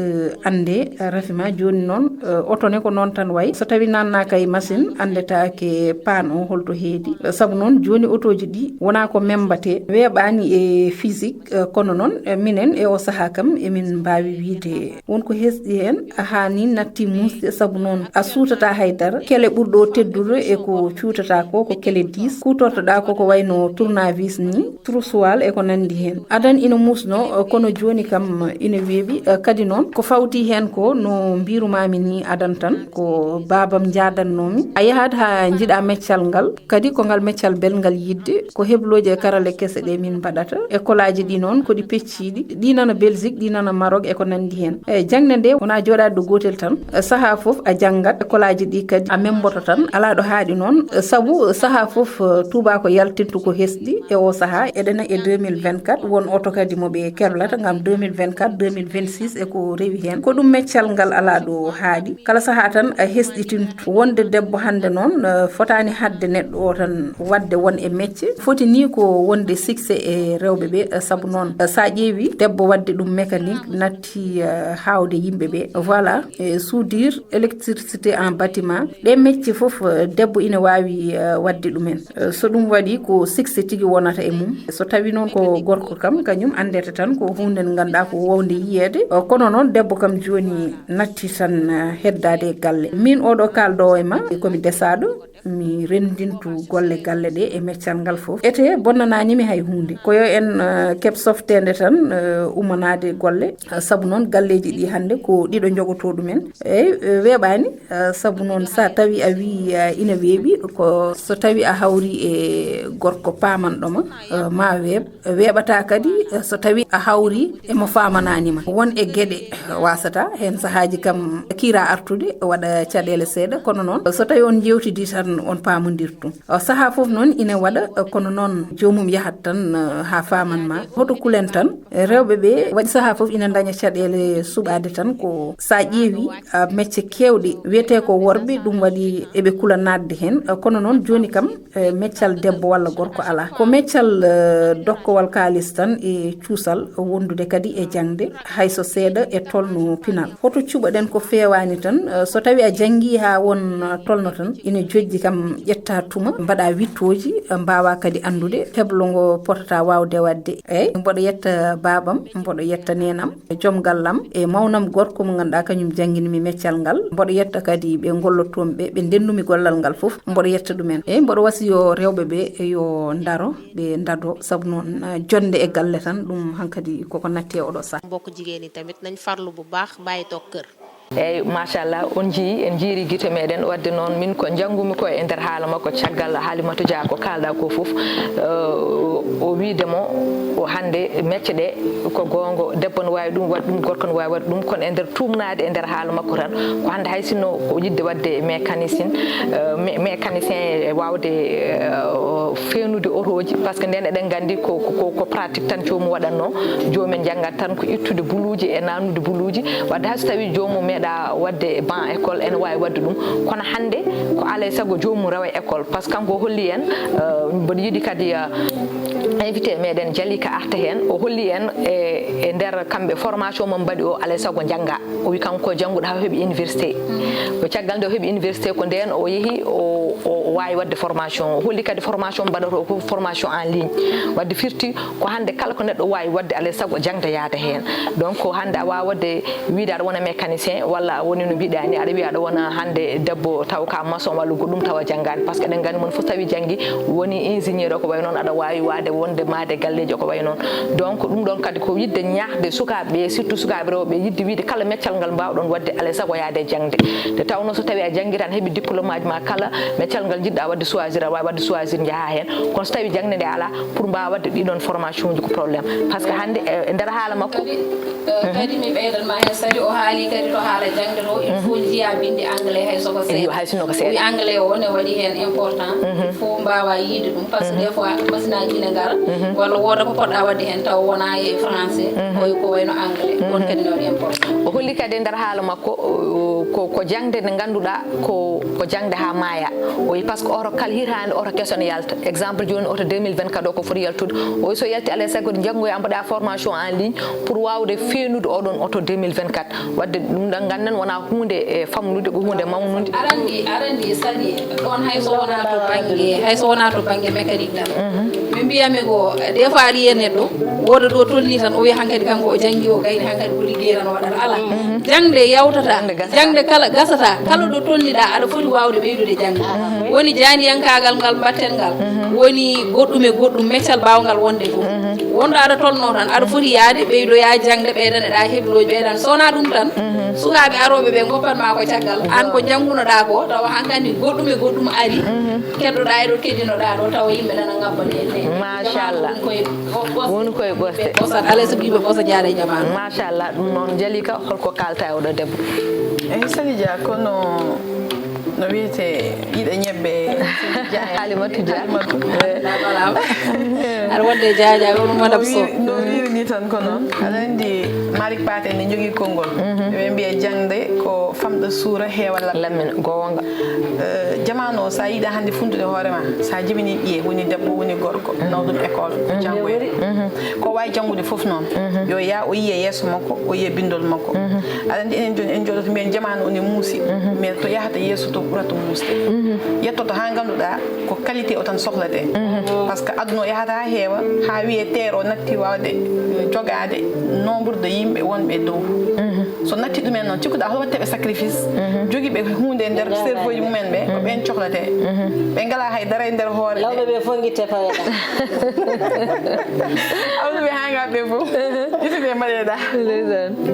Speaker 7: ande rafima joni noon otone ko noon tan wayi so tawi nannaka e machine andetake pan o holto heedi saabu noon joni otoji ɗi wona ko membate weeɓani e physique kono noon minen e o saaha kam emin mbawi wiide wonko hesɗi hen a hani natti musde saabu noon a suutata haydara kele ɓurɗo teddude e ko cuutata ko kele 10 kutortoɗa koko wayno tournevis ni troussoir e ko nandi hen adan ina musno kono joni kam ina weeɓi kadi noon ko fawti hen ko no mbirumami ni adan tan ko babam jadannomi a yahat ha jiiɗa meccal ngal kadi ko ngal meccal belngal yidde ko hebloje e karale kese ɗe min mbaɗata école aji ɗi noon kodi pecciɗi ɗi nana Belgique ɗi nana Maroc e ko nandi hen e jangde nde wona joɗade ɗo gotel tan saaha foof a janggat école aji ɗi kadi a memboto tan ala ɗo haaɗi noon saabu saaha foof tuuba ko yaltintu ko hesɗi e o saaha eɗena e 2024 won oto kadi moɓe kerlata gam 2024 2026 e ko rewi hen ko ɗum meccal ngal ala ɗo haaɗi kala saaha tan a hesɗitintu wonde debbo hande noon fotani hadde neɗɗo o tan wadde won e mecce foti ni ko wonde succès e rewɓe ɓe saabu noon sa ƴeewi debbo wadde ɗum mécanique natti hawde yimɓe ɓe voilà soudure électricité en bâtiment ɗe mecce foof debbo ina wawi wadde ɗumen so ɗum waɗi ko succès tigui wonata e mum so tawi noon ko gorko kam kañum andete tan ko hunde nde ganduɗa ko wowde yiyede kono noon debbo kam joni natti tan heddade e galle min oɗo kalɗo e ma komi desaɗo mi rendintu golle galle ɗe e meccal ngal foof ete bonnananimi hay hunde koyo en keɓ softede tan ummanade golle saabu noon galleji ɗi hande ko ɗiɗo jogoto ɗumen eyyi weeɓani saabu noon sa tawi a wi ina weeɓi ko so tawi a hawri e gorko pamanɗoma ma weeɓata kadi so tawi a hawri emo famananima won e gueɗe wasata hen sahaji kam kira artude waɗa caɗele seeɗa kono noon so tawi on jewtidi tan on pamodirtum saaha foof noon ina waɗa kono noon jomum yahat tan ha famanma hoto kulen tan rewɓe ɓe waɗi saaha foof ina daña caɗele suɓade tan ko sa ƴeewi mecce kewɗe wiyete ko worɓe ɗum waɗi eɓe kula nadde hen kono noon joni kam meccal debbo walla gorko ala ko meccal dokkowal kalis tan e cuusal wondude kadi e jangde hayso seeɗa e tolno pinal hoto cuɓaɗen ko fewani tan so tawi a janggui ha won tolno tan ina jojji kam ƴetta tuma mbaɗa wittoji mbawa kadi andude heblo ngo potata wawde wadde eyyi mboɗo yetta babam mboɗo yetta nenam joom gallam e mawnam gorko mo ganduɗa kañum jangguinimi meccal ngal mboɗo yetta kadi ɓe gollottomi ɓe ndennumi gollal ngal foof mboɗo yetta ɗumen eyyi mboɗo wasiyo rewɓe ɓe yo daro ɓe dado saabu noon jonde e galle tan ɗum hankkadi koko natti e oɗo sac
Speaker 6: mbokk jigéen ñi tamit nañ farlu bu baax bàyyi toog kër
Speaker 2: eyyi machallah on jii en jiiri guite meɗen wadde noon min ko janggumi ko e nder haala makko caggal Halimatu Dia ko kalɗa ko foof o wiidemo o hande mecce ɗe ko gonga debbo ne wawi ɗum waɗa ɗum gorko ne wawi waɗa ɗum kono e nder tumnade e nder haala makko tan ko hande hay sinno o yidde wadde mécanicien wawde fenude otoji par ce que nden eɗen gandi ko pratique tan jomum waɗanno jomumen janggat tan ko ittude buluji e nanude buluji wadde hay so tawi jomum meeɗa wadde ban école ene wawi wadde ɗum kono hande ko alay saago jomum rewa école par ce que kanko holli en mboɗo yiiɗi kadi invité meɗen Jalika arta hen o holli en e nder kamɓe formation mo mbaɗi o alay saago jangga o wi kanko jangguɗo ha heeɓi université o caggal nde o heeɓi université ko nden o yeehi o wawi wadde formation o holli kadi formation mbaɗoto ko formation en ligne wadde firti ko hande kala ko neɗɗo wawi wadde alay saago jangda yaada hen donc hande a wawa wadde wiide aɗa wona mécanicien walla woni no mbiɗa ni aɗa wiya aɗa wona hande debbo taw ka maçon walla goɗɗum tawa janggani par ce que eɗen gandi mon foof tawi janggui woni ingénieur o ko way noon aɗa wawi wade wonde jangde maade galleji ko way non donc ɗum ɗon kadi ko yidde ñaahde sukaɓe surtout sukaɓe rewɓe yidde wiide kala meccal ngal mbawɗon wadde alay sago yaade jangde nde tawno so tawi a janggi tan heeɓi diplôme aji ma kala meccal ngal jiɗɗa wadde choisir a wawi wadde choisir jaaha hen kono so tawi jangde nde ala pour mbawa wadde ɗiɗon formation ji ko probléme par ce que hande e nder haala makko
Speaker 3: kadi mi ɓeydanma hen sadi o haali kadi to haala jangde to il faut jiya binde anglais hay soko seeɗa
Speaker 2: hay sinno ko seeɗa
Speaker 3: wi anglais o ne waɗi hen important il faut mbawa yiide ɗum par ce que des fois machine aji ne gara walla wooda ko poɗɗa wadde hen taw wona e français oy ko wayno anglais on kadi ne waɗi important
Speaker 2: o holli kadi e nder haala makko ko jangde nde ganduɗa ko jangde ha maaya o wi par ce que oto kala hitande oto question yalta exemple joni oto 2024 o ko foti yaltude o wi so yalti alay sago janggoya mbaɗa formation en ligne pour wawde feenude oɗon oto 2024 wadde ɗum ɗan ganden wona hunde e famnude ko hunde mawnude
Speaker 3: arandi sadi ɗon hayso wona to banggue mécanique tan min mbiyami ko des fois aɗa yiya neɗɗo woda ɗo tolni tan o wiya hankkadi kanko o janggi o gayni hankkadi ko ligguey tan waɗata ala jangde yawtata jangde kala gasata kala ɗo tolniɗa aɗa foti wawde ɓeydude jangde woni janiyankagal ngal mbatten ngal woni goɗɗum e goɗɗum meccal bawgal wonde fof wonɗo aɗa tolno tan aɗa foti yaade ɓeydoya jangde ɓeydaneɗa heɓloji ɓeydan sowona ɗum tan sukaɓe aroɓe ɓe goppanma ko caggal an ko janggunoɗa ko tawa hankkandi goɗɗum e goɗɗum ari keddoɗa eɗo keɗinoɗa ɗo tawa yimɓe nana ngabbane
Speaker 2: machallah woni koye goste
Speaker 3: ɓosat alay so ɓiɓe ɓosa jaada e jamanu
Speaker 2: machallah ɗum noon jalika holko kalta e oɗo debbo
Speaker 4: eyi Sali Dia kono no wiyete yiɗa ñebbe
Speaker 2: Halimatu Dia
Speaker 3: aɗa wonde jaja wono madam so
Speaker 4: no wirini tan ko noon aɗa andi Malick Paté ne jogui konngol ɓe mbiya jangde ko famɗo suura heewa
Speaker 2: lammin gonga
Speaker 4: jamanu o sa yiiɗa hannde funtude hoorema sa jibini ɓiye woni debbo woni gorko nawɗum école janggoyde ko wawi janggude foof noon yo ya o yiye yesso makko o yiye bindol makko aɗa andi enen joni en jooɗoto mbiyen jamanu one muusi mais to yahata yesso to ɓurata muusde yettoto ha ganduɗa ko qualité o tan sohlate par ce que aduna o yahata ha heewa ha wiye terre o natti wawde jogade nombre de yimɓe wonɓe dow so natti ɗumen noon cikkuɗa hol watteɓe sacrifice joguiɓe hunde nder cerveau ji mumen ɓe ko ɓen cohlate ɓe ngala haydara e nder hoore
Speaker 5: lawɓe ɓe fof guitte paweɗa
Speaker 4: awɓeɓe ha gaɓe fof ƴutuɓe mbaɗeɗa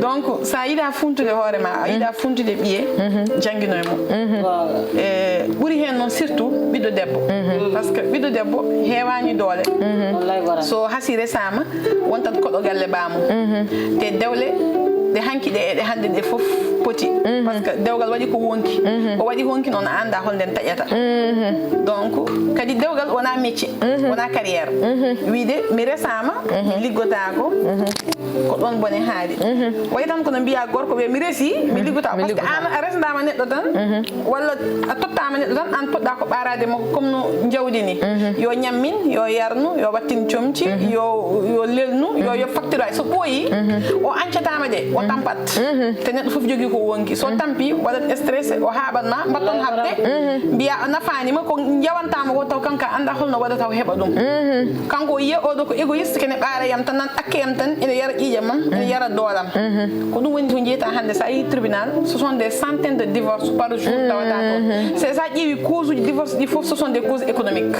Speaker 4: donc sa yiiɗa funtude hoore ma a yiiɗa funtude ɓiye jangguinoye mum ɓuuri hen noon surtout ɓiɗɗo debbo par ce que ɓiɗɗo debbo heewani doole so haasi resama wontat koɗo galle bamum te dewle ɗe hanki ɗe eɗe hande ɗe foof poti par ce que dewgal waɗi ko wonki o waɗi honki noon a anda holnden taƴata donc kadi dewgal wona métier wona carrière wiide mi resama mi liggotako ko ɗon bone haali way tan kono mbiya gorko ɓe mi resi mi liggota par ce que an a resdama neɗɗo tan walla a tottama neɗɗo tan an poɗɗa ko ɓarade makko comme no jawdi ni yo ñammin yo yarnu yo wattin comci yo lelnu yo yob facture ay so ɓooyi o ancatama de o tampat te neɗɗo foof jogui ko wonki so tampi waɗat stress o haɓatma mbatton haɓde mbiya a nafanima ko jawantama ko taw kanka anda holno waɗa taw heeɓa ɗum kanko o yiya oɗo ko égoïste kene ɓaarayam tan nan akkeyam tan ene yara ƴiƴam mam ene yara doolam ko ɗum woni to jeyta hande sa yi tribunal ce sont des centaines de divorces par jour tawata to c'est sa ƴeewi cause uji divorce ɗi foof ce sont des causes économiques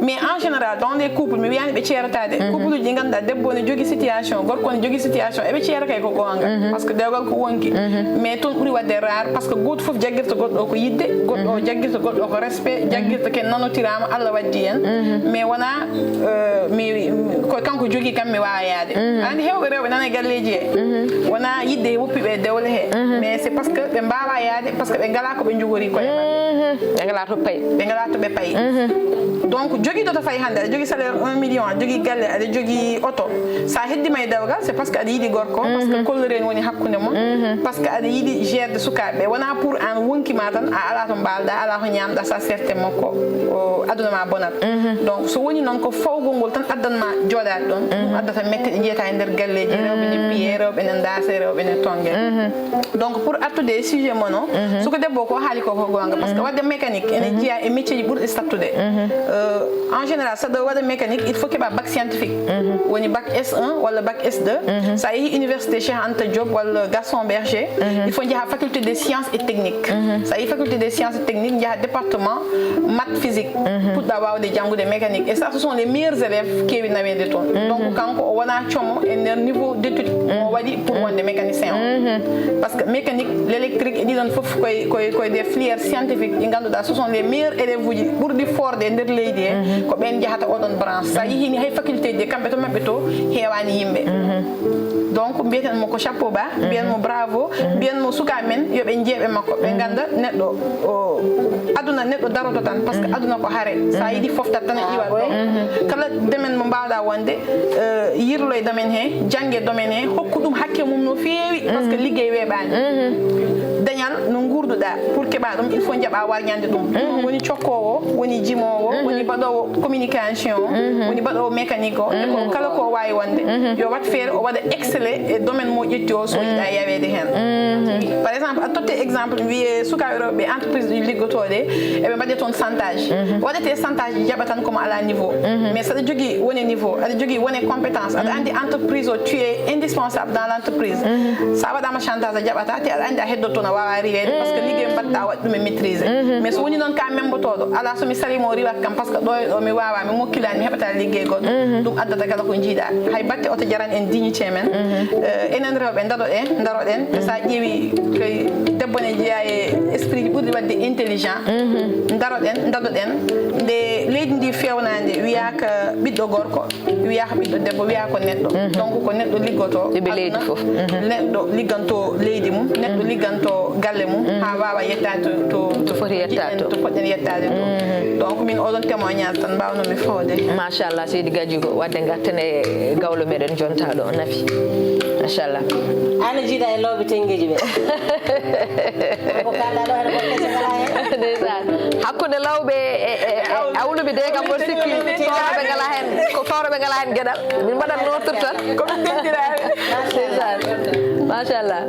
Speaker 4: mais en général dans les couples mi wiyani ɓe ceeratade couple uji ɗi ganduɗa debbo ne jogui situation gorko ne jogui situation eɓe ceera kay ko gonga par ce que dewgal ko wonki mais toon ɓuuri wadde rare par ce que goto foof jagguirta goɗɗo o ko yidde goɗɗo o jagguirta goɗɗo o ko respect jagguirta ken nanotirama Allah waddi hen mais wona ko kanko jogui kam mi wawa yaade andi hewɓe rewɓe nana e galleji he wona yidde e woppiɓe dewle he mais c'est parce que ɓe mbawa yaade par ce que ɓe ngala ko ɓe jogori koye
Speaker 2: ɓe ngala to payi
Speaker 4: ɓe ngala to ɓe payi donc joguiɗo to fayi hande aɗa jogui salaire 1 million aɗa jogui galle aɗa jogui auto sa heddima e dewgal c'est parce que aɗa yiiɗi gorko par ce que kolloreni woni hakkude mon par ce que aɗa yiiɗi gerde sukaɓeɓe wona pour an wonkima tan a ala to mbalɗa ala to ñamɗa sa serte makko aduna ma bonat donc so woni noon ko fawgol ngol tan addanma joole joɗade ɗon addata mette ɗi jeyata e nder galleji rewɓe ne piye rewɓe ne daase rewɓe ne tongue donc pour artude sujet moon o suko debbo ko haali ko gonga par ce que wadde mécanique ene jeeya e métier ji ɓurɗi sattude en général saɗa waɗa mécanique il faut keɓa bac scientifique woni bac S1 walla bac S2 sa yeehi université Cheikh Anta Diop walla Gaston Berger il faut jaaha faculté des sciences et techniques sa yeehi faculté des sciences et techniques jaaha département maths physique puɗɗa wawde janggude mécanique et ça ce sont les meilleurs élèves keewi nawede toon donc kanko o wona como e nder niveau d' étude o waɗi pour wonde mécanicien o par ce que mécanique l' électrique e ɗiɗon foof koye des filières scientifiques ɗi ganduɗa ce sont les meilleurs élèves uji ɓurɗi forde e nder leydi he ko ɓen jahata oɗon branche sa yihini hay faculté ji kamɓe to mabɓe to heewani yimɓe donc mbiyeten mo ko chapeau bas mbiyen mo bravo mbiyen mo suka men yoɓe jeeɓe makko ɓe ganda neɗɗo aduna neɗɗo daroto tan par ce que aduna ko haare sa yiiɗi foftat tan e iwat ɗo kala domaine mo mbawɗa wonde yirlo e domaine he jangge domaine he hokku ɗum hakke mum no feewi par ce que liggey weeɓani dañal no gurduɗa pour keɓa ɗum il faut jaɓa warñande ɗum woni cokkowo woni jimowo woni mbaɗowo communication woni mbaɗowo mécanique o eko kala ko wawi wonde yo wat feere o waɗa excellé e domaine mo ƴetti o so yiɗa yawede hen par exemple a totte exemple wiye sukaɓe rewɓe entreprise ɗi liggotoɗe eɓe mbaɗe toon chantage waɗete chantage ji jaɓa tan komo ala niveau mais saɗa jogui wone niveau aɗa jogui wone compétence aɗa andi entreprise o tu es indispensable dans l' entreprise sa waɗama chantage a jaɓata te aɗa andi a heddotto no wawa riwede par ce que ligguey mbatta waɗi ɗum e maîtrisé mais so woni noon ka membotoɗo ala somi salimo riwat kam par ce que ɗo e ɗo mi wawa mi mokkilani mi heɓata liggey goɗɗo ɗum addata kala ko jiiɗa hay batte oto jaran en dignité men enen rewɓe daroɗen te sa ƴeewi koye debbo ne jeeya e esprit ji ɓurɗi wadde intelligent dadoɗen nde leydi ndi fewnade wiyaka ɓiɗɗo gorko wiyaka ɓiɗɗo debbo wiya ko neɗɗo donc ko neɗɗo liggoto
Speaker 2: leydi foof
Speaker 4: neɗɗo ligganto leydi mum neɗɗo ligganto galle mum ha wawa yettade to
Speaker 2: foti yettade
Speaker 4: to poɗɗen yettade to donc min oɗon témoignage tan mbawnomi fawde
Speaker 2: machallah seydi Gadji ko wadde garten e gawlo meɗen jonta ɗo nafi machallah
Speaker 5: ana jiiɗa e looɓe tenggueji ɓe ko kalɗa ɗo hene ko kese ngala hen
Speaker 2: ndeysaan hakkude lawɓe e awluɓe de kam mboɗo sikki toroɓe ngala hen ko toroɓe ngala hen gueɗal min mbaɗat notur tan
Speaker 4: komi dentiraɓe
Speaker 2: ndeysaan machallah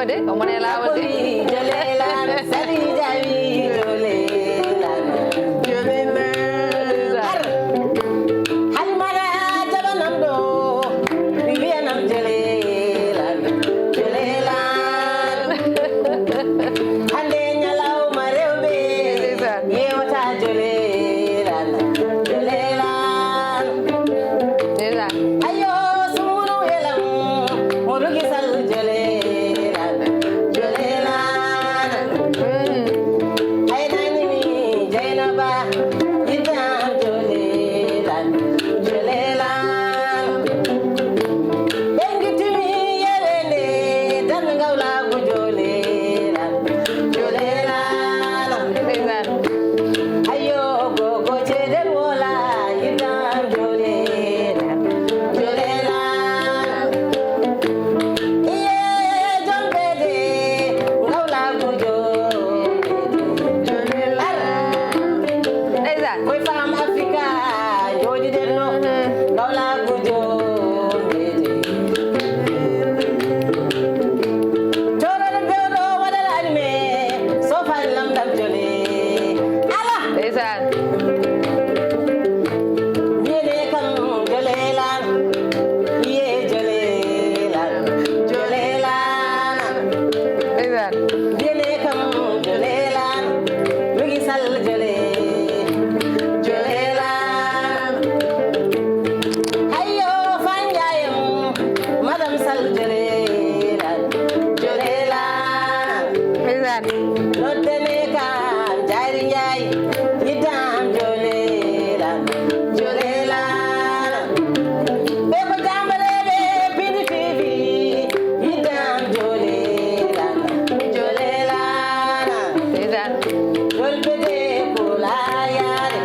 Speaker 2: de omo ne lawol de
Speaker 5: jolelan sali jawi jolelan jolelan halmara jabanam do wiyanam jolelan jolelan hande nyalaw ma rewbe yewata jolelan jolelan
Speaker 2: déjà
Speaker 5: ayo sunu elam morugi sal jolelan jolelan ay nani mi jainaba idam jolelan jolelan bengitimi yelene dan ngawla bu jolelan jolelan ayo gogo ceder wola idam jolelan jolelan iye jombede ngawla bu jolelan
Speaker 2: déjà
Speaker 5: koy fam africa jodi denno ngawla bu jombede torore bewdo wadal anime so fa lamdam jole ala
Speaker 2: déjà
Speaker 5: Viene kam jolelan iye jolelan jolelan
Speaker 2: déjà
Speaker 5: Viene kam jolelan lugi sal jole jolelan ayo fanjayam madam sal jolelan jolelan
Speaker 2: déjà
Speaker 5: loddene kan jari jay idam jolelan jolelan be ko jambalebe pidi tv idam jolelan jolelan
Speaker 2: déjà
Speaker 5: dolbede pulayare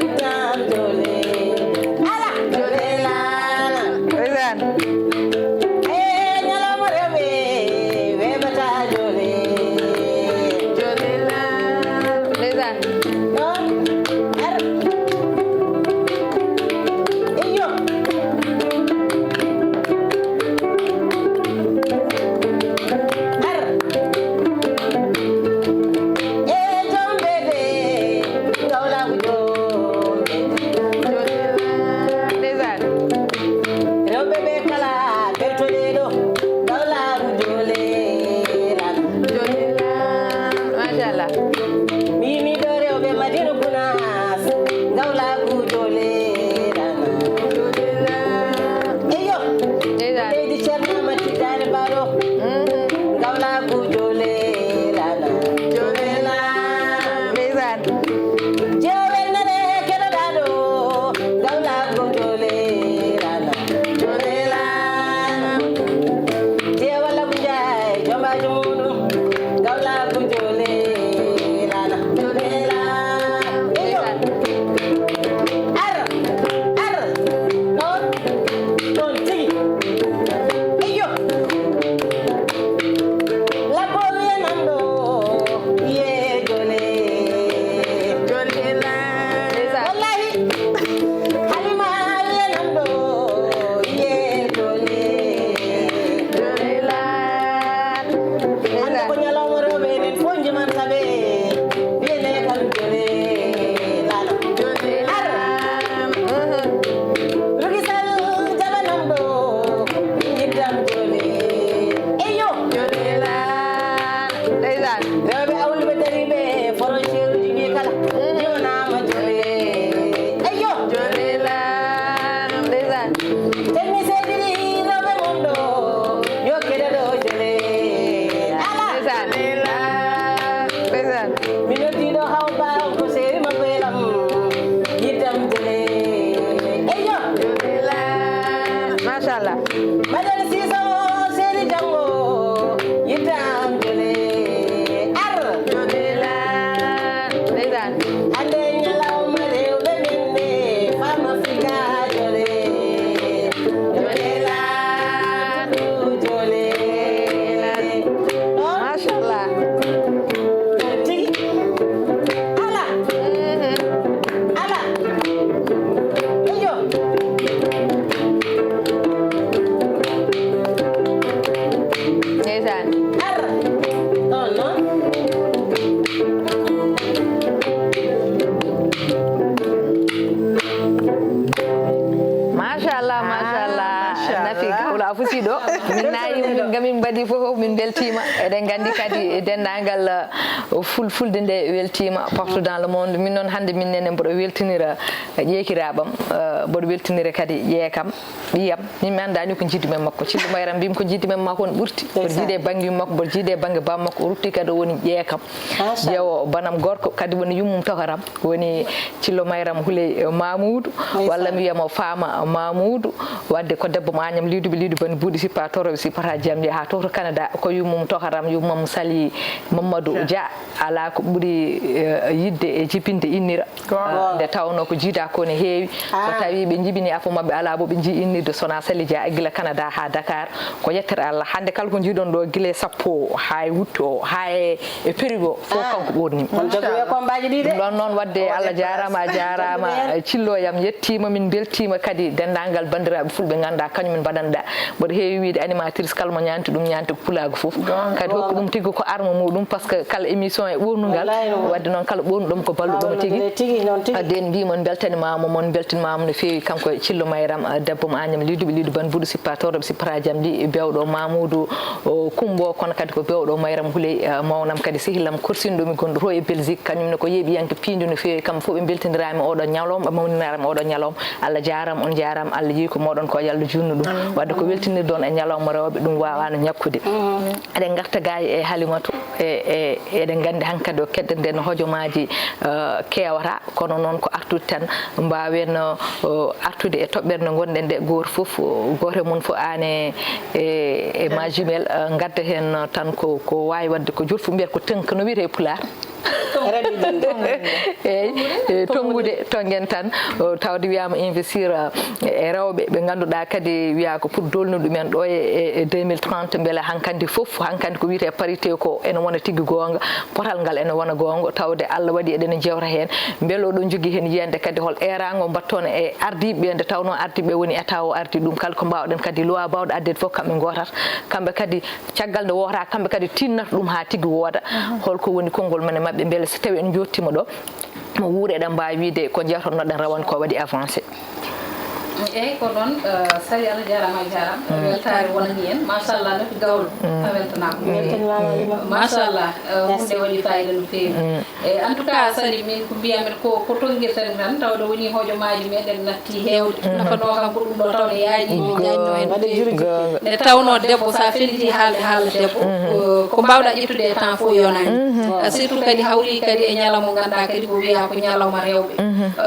Speaker 5: idam jole ala jolelan
Speaker 2: déjà
Speaker 5: nyalamo rewbe webata jole jolelan
Speaker 2: déjà
Speaker 5: non ar iyo ar jombede gawla bu jombede
Speaker 2: déjà
Speaker 5: rewɓe ɓe kala bertoɗeɗo gawlagu jolelan
Speaker 2: machallah
Speaker 5: mimiɗo rewɓe madina gunas gawlagu jolelan eyo
Speaker 2: déjà
Speaker 5: leydi ceernama tiddani mbaɗo gawlagu jolelan jolelan
Speaker 2: déjà
Speaker 5: jewel nane keɗoɗaɗo gawlagu jolelan jolelan jewalla bujay jombaji muɗum gawlagu jolelan jolelan eyo ar ɗon ɗon tigi eyo labbo wiyanam ɗo ye jole wallahi halima wiyanam ɗo ye jole hande ko ñalawma rewɓe enen fof jimantaɓe wiyene kam jole lala ar rugisal jabanam ɗo yiddam jole eyo
Speaker 2: déjà
Speaker 5: rewɓe awliɓe dariɓe frontiére uji ɗi kala jiwanama jole eyo
Speaker 2: déjà
Speaker 5: tenni seediri rewɓe mon ɗo yo keɗeɗo jole ala
Speaker 2: déjà
Speaker 5: mi noddiɗo hawba ko seeri makko elam yiddam jole eyo
Speaker 2: machallah
Speaker 5: madani siso seeri jango yiddam jole ar
Speaker 2: déjà
Speaker 5: hande ñalawma rewɓe minne fam africa jole jolelan jole
Speaker 2: machallah
Speaker 5: tigi
Speaker 2: weltima eɗen gandi kadi dendagal fulfulde nde weltima partout dans le monde min noon hande min nene mboɗo weltinira ƴeekiraɓam mboɗo weltinira kadi ƴeekam ɓiyam min mi andani ko jiidumen makko cillo mayram mbimi ko jiidumen makko ne ɓurti mboɗo jiide banggue makko mboɗo jiide banggue bam makko o rutti kadi o woni ƴeekam jeewo banam gorko kadi woni yummum tokaram woni cillo mayram Houleye Mamoudou walla mi wiyamo Fama Mamoudou wadde ko debbo mo Agnam liduɓe lidu bani buuɗi sippa toroɓe sippata jamdi ha to Canada ko yummum tokaram yummum Sali Mamadou Dia ala ko ɓuuri yidde e jibinde innira nde tawno ko jiida ko ne heewi so tawi ɓe jibini afo mabɓe ala bo ɓe jii innirde sona Sali Dia e guila Canada ha Dakar ko yettere Allah hande kala ko jiiɗon ɗo guila sappo ha e wutto ha e périgo fof kanko ɓornimi ɗon noon wadde Allah jarama a jarama cilloyam yettima min beltima kadi dendagal bandiraɓe fulɓe ganda kañumen mbaɗanɗa mboɗo heewi wiide animatrice kala mo ñanti ɗum ñanti ko pulago foof kadi hokku ɗum tigui ko arme muɗum par ce que kala émission e ɓornugal wadde noon kala ɓornuɗom ko balluɗoma tigui wadde en mbimon beltanimama mon beltanimama no fewi kanko e cillo mayram debbo mo Agnam liduɓe lidu ban buuɗo sippa toroɓe sippata jamdi bewɗo Mamoudou Kumbo kono kadi ko bewɗo mayram Houleye mawnam kadi sehillam korsinɗomi gonɗo to e Belgique kañumne ko yeeɓiyanke piidi no fewi kamɓe fof ɓe beltinirami oɗon ñalawma ɓe mawninirami oɗon ñalawma Allah jarama on jarama Allah yii ko moɗon ko Yallah junnu ɗum wadde ko weltinirde on e ñalawma rewɓe ɗum wawano ñakkude eɗen garta gayi e Halimatu eɗen gandi hankkadi o kedde nden hojomaji kewata kono noon ko artude tan mbawen artude e toɓɓere nde gonɗen nde goto foof goto mum fo ane e ma jumel gadda hen tan ko wawi wadde ko jurfu mbiyata ko tënk no wiyete Pular eyyi tongude tongen tan tawde wiyama investir e rewɓe ɓe ganduɗa kadi wiya ko pour dolnu ɗumen ɗo e 2030 beele hankkandi foof hankkandi ko wiyete parité ko ene wona tigui gonga potal ngal ene wona gonga tawde Allah waɗi eɗen jewta hen beele oɗon jogui hen yiyande kadi hol erago battono e ardiɓe nde tawno ardiɓe woni état o ardi ɗum kala ko mbawɗen kadi loi bawɗo addede foof kamɓe gotata kamɓe kadi caggal nde wota kamɓe kadi tinnata ɗum ha tigui wooda holko woni konngol men e mabɓe beele so tawi en jottima ɗo mo wuure eɗen mbawi wiide ko jewtannoɗen rawane ko waɗi avancé
Speaker 3: eyyi ko ɗon Sali Allah jarama a jarama weltare wonani en machallah no gawlo a weltanama machallah hunde waɗi fayida no fewi e en tout cas Sali min ko mbiyamen ko tonguirten tan tawde woni hojomaji meɗen natti hewde nafano kam ko ɗum ɗo tawde yaaji jañno en nde tawno debbo sa felliti haalde haala debbo ko mbawɗa ƴettude e temps fo yonani surtout kadi hawri kadi e ñalawma ganduɗa kadi ko wiya ko ñalawma rewɓe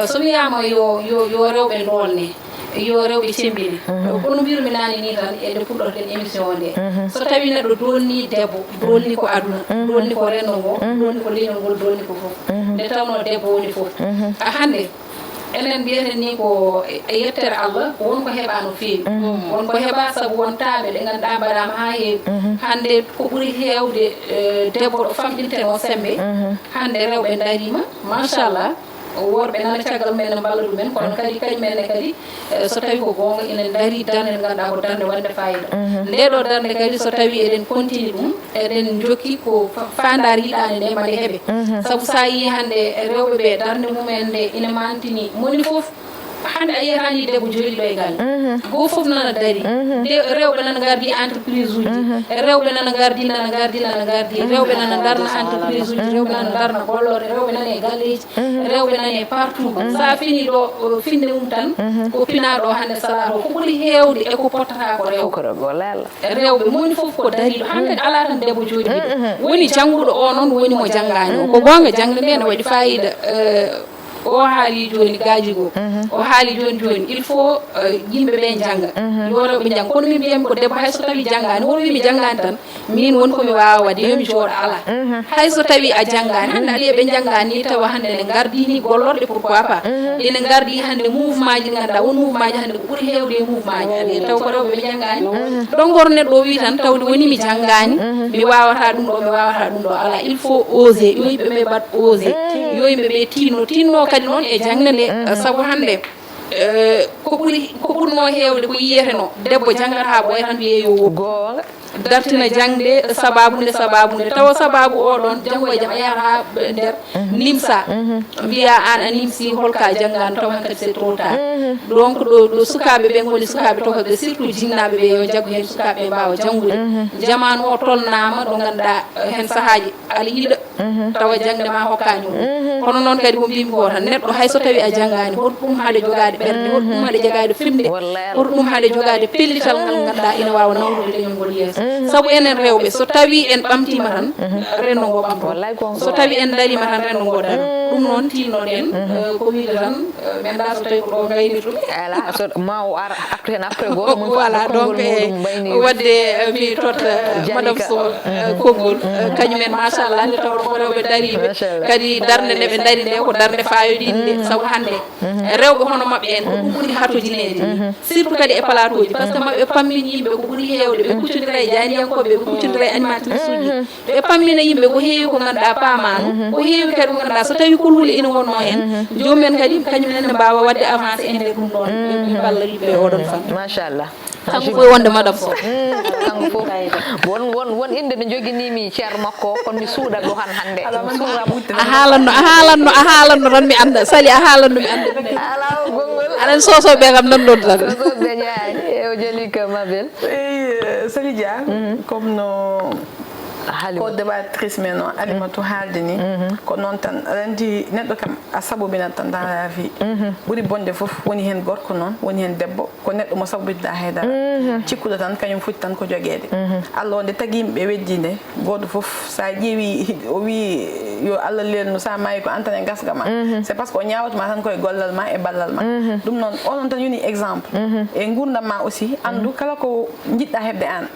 Speaker 3: so wiyama yo rewɓe dolne yo rewɓe cembini kono mbirumi nani ni tan ede puɗɗoten émission nde so tawi neɗɗo dolni debbo dolni ko aduna dolni ko renno ngo dolni ko leñol ngol dolni ko foof nde tawno debbo woni foof hande enen mbiyeten ni ko yettere Allah wonko heeɓa no feewi wonko heeɓa saabu wontaɓe ɗe ganduɗa mbaɗama ha heewi hande ko ɓuuri hewde debbo ɗo famɗinten o sembe hande rewɓe darima machallah worɓe nana caggal men ne mballa ɗumen kono kadi kañumenne kadi so tawi ko gonga enen daari darde nde ganduɗa ko darde wande fayida nde ɗo darde kadi so tawi eɗen continue ɗum eɗen jokki ko fandare yiɗani nde mbaɗe heeɓe saabu sa yi hande rewɓe ɓe darde mumen nde ina mantini moni foof hande a yiyatani debbo jooɗiɗo e galle goo foof nana daari rewɓe nana gardi entreprise uji rewɓe nana gardi rewɓe nana darna entreprise uji rewɓe nana darna gollore rewɓe nana e galleji rewɓe nana e partout sa fini ɗo finde mum tan ko pinaɗo hande salat o ko ɓuuri hewde eko pottata ko rewɓe moni foof ko daariɗo hankadi ala tan debbo jooɗiɗo woni jangguɗo o noon woni mo janggani o ko gonga jangde nde ne waɗi fayida o haali joni gaji go o haali joni il faut yimɓe ɓe jangga yo rewɓe jangga kono min mbiyami ko debbo hayso tawi janggani wono wimi janggani tan min woni komi wawa wadde yomi jooɗo ala hayso tawi a janggani hande aɗa ɓe janggani ni tawa hande ne gardini gollorɗe pourquoi pas ene gardi hande mouvement ji ganduɗa won mouvement ji hande ko ɓuuri hewde e mouvement ji aɗa taw ko rewɓe ɓe janggani ɗon gor neɗɗo o wi tan tawde woni mi janggani mi wawata ɗum ɗo ala il faut oser yo yimɓe ɓe mbaɗ oser yo yimɓe ɓe tinno kadi noon e jangne nde saabu hande ko ɓurno hewde ko yiyete no debbo janggata ha ɓoya tan wiye yo woppu dartina jangde sababude tawa sababu oɗon janggo e jaam a yahata ha nder nimsa mbiya an a nimsi holka janggano taw hankadi c'est trop tard donc ɗo sukaɓe ɓe goni sukaɓe tokoɓe surtout jinnaɓe ɓe yo jaggu hen sukaɓe mbawa janggude jamanu o tolnama ɗo ganduɗa hen saahaji ala yiiɗa tawa jangde ma hokkani ɗum kono noon kadi ko mbimi ko tan neɗɗo hayso tawi a janggani hoto ɗum haade jogade ɓerde hoto ɗum haade jogade fimde hoto ɗum haade jogade pellital ngal ganduɗa ina wawa nawrude leñol ngol yeeso saabu enen rewɓe so tawi en ɓamtima tan renndo ngo ɓamto so tawi en darima tan renndo ngo dari ɗum noon tinnoɗen ko wiide tan mi anda so tawi ko ɗo gaynirɗum
Speaker 2: ala so ma o ara aktu hen après goto mum
Speaker 3: voilà donc wadde mi totta madame Sow konngol kañumen machallah nde tawɗo ko rewɓe dariɓe kadi darde nde ɓe dari nde ko darde fayoɗinde saabu hannde rewɓe hono mabɓe en ko ɗum ɓuuri hattojinede surtout kadi e plateau ji par ce que mabɓe pammini yimɓe ko ɓuuri hewde ɓe kuccodira e janiyankoɓe ɓe kuccodira e animatrice uji ɓe pammina yimɓe ko heewi ko ganduɗa pamano ko heewi kadi ko ganduɗa so tawi kulhuli ina wonno en jomumen kadi kañumen ne mbawa wadde avancé e nder ɗum ɗon ɓe balla yimɓe oɗon fan
Speaker 2: machallah
Speaker 3: kanko fof wonde madame Sow
Speaker 2: kanko fof won inde no joguinimi ceerno makko kono mi suuɗat ɗo hande
Speaker 3: a haalanno tan mi anda Sali a haalanno mi anda
Speaker 2: ala gongol
Speaker 3: aɗen sosoɓe kam nanɗon tan
Speaker 2: sosoɓe ñaani e o jali ka mabel
Speaker 4: Sali Dia comme no ko débattrice men noon Alimatou haalde ni ko noon tan aɗa andi neɗɗo kam a sabobinat tan dans la vie ɓuuri bonde fof woni hen gorko noon woni hen debbo ko neɗɗo mo sabobitɗa haydara cikkuɗo tan kañum foti tan ko joguede Allah nde tagui yimɓe weddi nde goto fof sa ƴeewi o wi yo Allah lelnu sa maayi ko antane gasga ma c'est parce que o ñawatuma tan koye gollal ma e ballal ma ɗum noon onon tan yoni exemple e gurdam ma aussi andu kala ko jiɗɗa hebde an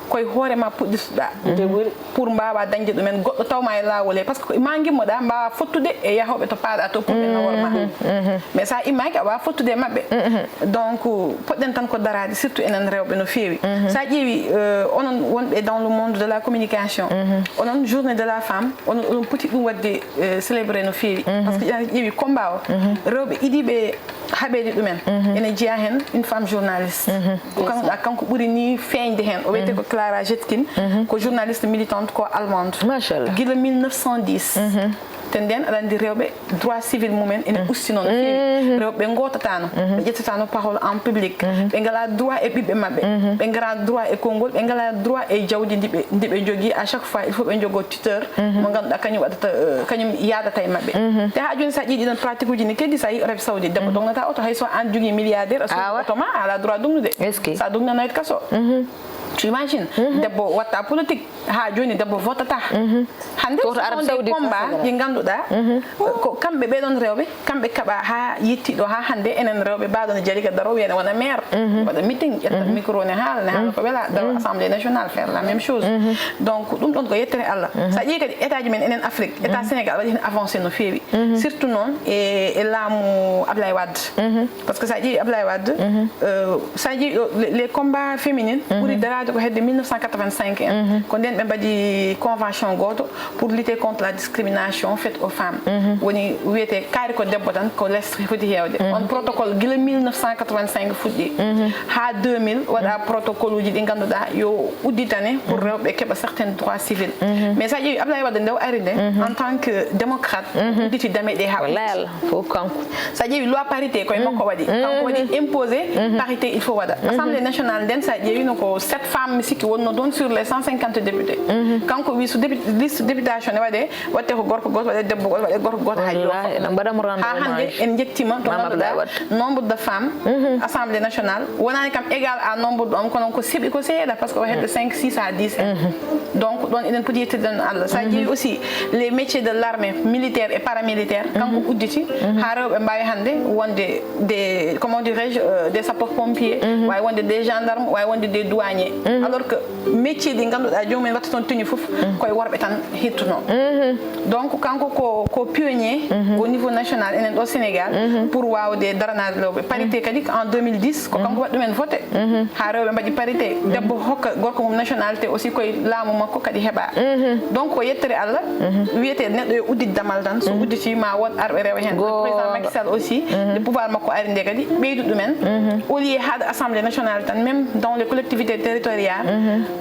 Speaker 4: koye hoorema puɗɗitoɗa pour mbawa dañde ɗumen goɗɗo tawma e lawol he par ce que ma gimmoɗa mbawa fottude e yahoɓe to paaɗa to puɗɗe no worma mais sa immaki a wawa fottude e mabɓe donc poɗɗen tan ko darade surtout enen rewɓe no fewi sa ƴeewi onon wonɓe dans le monde de la communication onon journée de la femme onon poti ɗum wadde célébré no fewi par ce que ƴeewi combat o rewɓe idiɓe haɓede ɗumen ene jeeya hen une femme journaliste ko ganduɗa kanko ɓuuri ni feeñde hen o wiyete ko Clara Zetkin ko journaliste militante ko allemande guila 1910 te nden aɗa andi rewɓe droit civil mumen ene usti noon fewi rewɓe ɓe gotatano ɓe ƴettatano parole en public ɓe ngala droit e ɓiɓɓe mabɓe ɓe ngala droit e konngol ɓe ngala droit e jawdi ndi ɓe jogui à chaque fois il faut ɓe jogo tuteur mo ganduɗa kañum waɗata kañum yadata e mabɓe te ha joni sa ƴiiɗi ɗon pratique uji ne keddi sa yi Arabie Saoudite debbo dognata auto hayso an jogui milliardaire a soodi auto ma ala droit dognude sa dognanoyt kaso tu imagines debbo watta politique ha joni debbo votata hande des combat ɗi ganduɗa ko kamɓe ɓeɗon rewɓe kamɓe kaɓa ha yettiɗo ha hande enen rewɓe mbaɗon Jalika daro wiyene wona maire waɗa meeting ƴetta micro ne haala ko wela daro assemblée nationale faire la même chose donc ɗum ɗon ko yettere Allah sa ƴeewi kadi état ji men enen Afrique état Sénégal waɗi hen avancé no fewi surtout noon e laamu Ablaye Wade parce que sa ƴeewi Ablaye Wade sa ƴeewi les combats féminines ɓuuri darade ko hedde 1985 en ko nden ɓe mbaɗi convention goto pour lutter contre la discrimination faite aux femmes woni wiyete kaari ko debbo tan ko less foti hewde on protocole guila 1985 fuɗɗi ha 2000 waɗa protocole uji ɗi ganduɗa yo udditane pour rewɓe keɓa certains droits civils mais sa ƴeewi Ablaye Wade nde o ari nde en tant que démocrate udditi dameɗe ha
Speaker 2: fof kanko
Speaker 4: sa ƴeewi loi parité koye makko waɗi kanko waɗi imposé parité il faut waɗa assemblée nationale nden sa ƴeewi no ko 7 femmes mi sikki wonno ɗon sur les 150 députés kanko wi so liste députation ne waɗe watte ko gorko goto waɗe debbo goto waɗe gorko goto ha hande en jettima to ganduɗa nombre de femmes assemblée nationale wonani kam égal à nombre ɗon kono ko seeɓi ko seeɗa par ce que o hedde 5 6 à 10 donc ɗon eɗen poti yettirden Allah sa ƴeewi aussi les métiers de l'armée militaire et paramilitaire kanko udditi ha rewɓe mbawi hande wonde des comment dirais-je des sapeurs pompiers wawi wonde des gendarmes wawi wonde des douaniers alors que métier ɗi ganduɗa jomumen watta toon teñi foof koye worɓe tan hettuno donc kanko ko pionnier au niveau national enen ɗo Sénégal pour wawde daranade rewɓe parité kadi en 2010 ko kanko waɗi ɗumen voté ha rewɓe mbaɗi parité debbo hokka gorko mum nationalité aussi koye laamu makko kadi heeɓa donc ko yettere Allah wiyete neɗɗo yo uddit damal tan so udditi ma won arɓe rewa hen président Macky Sall aussi le pouvoir makko ari nde kadi ɓeydu ɗumen au lieu haade assemblée nationale tan même dans les collectivités territoriales Nigéria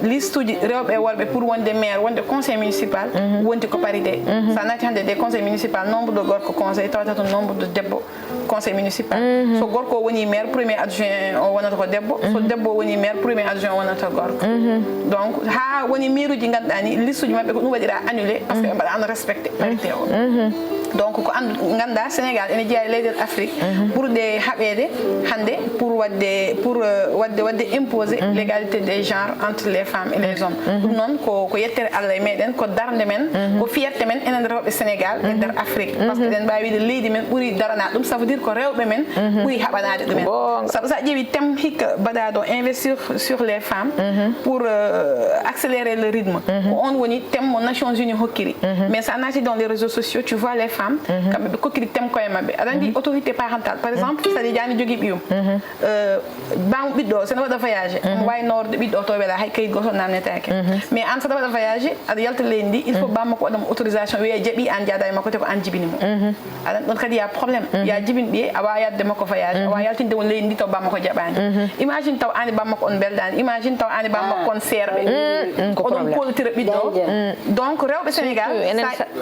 Speaker 4: liste uji rewɓe e worɓe pour wonde maire wonde conseil municipal wonti ko parité sa naati hannde des conseil municipal nombre de gorko conseil tawata to nombre de debbo conseil municipal so gorko woni maire premier adjoint o wonata ko debbo so debbo woni maire premier adjoint o wonata gorko donc ha woni maire uji ganduɗa ni liste uji mabɓe ko ɗum waɗira annulé par ce que ɓe mbaɗa an respecté parité o donc ko andu ganduɗa Sénégal ene jeeya leyɗel Afrique ɓurɗe haɓede hannde pour wadde imposer l'égalité des genres entre les femmes et les hommes ɗum noon ko yettere Allah e meɗen ko darde men ko fierté men enen rewɓe Sénégal e nder Afrique par ce que eɗen mbawi wiide leydi men ɓuuri darana ɗum ça veut dire ko rewɓe men ɓuuri haɓanade ɗumen saabu sa ƴeewi thème hikka mbaɗaɗo investir sur les femmes pour accélérer le rythme ko on woni thème mo Nations Unies hokkiri mais sa naati dans les réseaux sociaux tu vois les femmes kamɓe ɓe kokkiri thème koye mabɓe aɗa andi autorité parentale par exemple Sadi Diani jogui ɓiyum bammo ɓiɗɗo sene waɗa voyagé omo wawi naworde ɓiɗɗo to weela hay kayit goto namnetake mais an saɗa waɗa voyagé aɗa yalta leydi ndi il faut bamma ko waɗamo autorisation wiye jaaɓi an jaada e makko te ko an jibini mo aɗa ɗon kadi ya probléme ya jibin ɓiye a wawa yadde makko voyage a wawa yaltinde mo leydi ndi taw bamma ko jaɓani imagine taw an e bamma ko on beldani imagine taw an e bamma ko on serɓe oɗon koltira ɓiɗɗo donc rewɓe Sénégal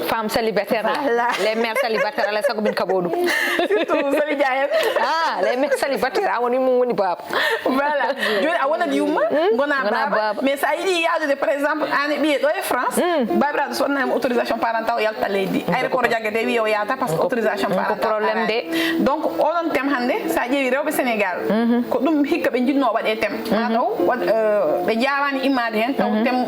Speaker 2: femme célibataire les mères célibataires alay sago min kaɓo ɗum
Speaker 4: surtout Sali Dia en
Speaker 2: les mères célibataire a woni mum woni baba
Speaker 4: voilà joni a wonat yumma gona baba mais sa yiiɗi yaadude par exemple an e ɓiye ɗo e France babiraɗo so wonnanima autorisation parental o yalta leydi aéroport o jaggete wiye o yahata par ce que autorisation parental
Speaker 2: problème de
Speaker 4: donc oɗon thème hannde sa ƴeewi rewɓe Sénégal ko ɗum hikka ɓe jinno waɗe thème mataw ɓe jawani immade hen taw thème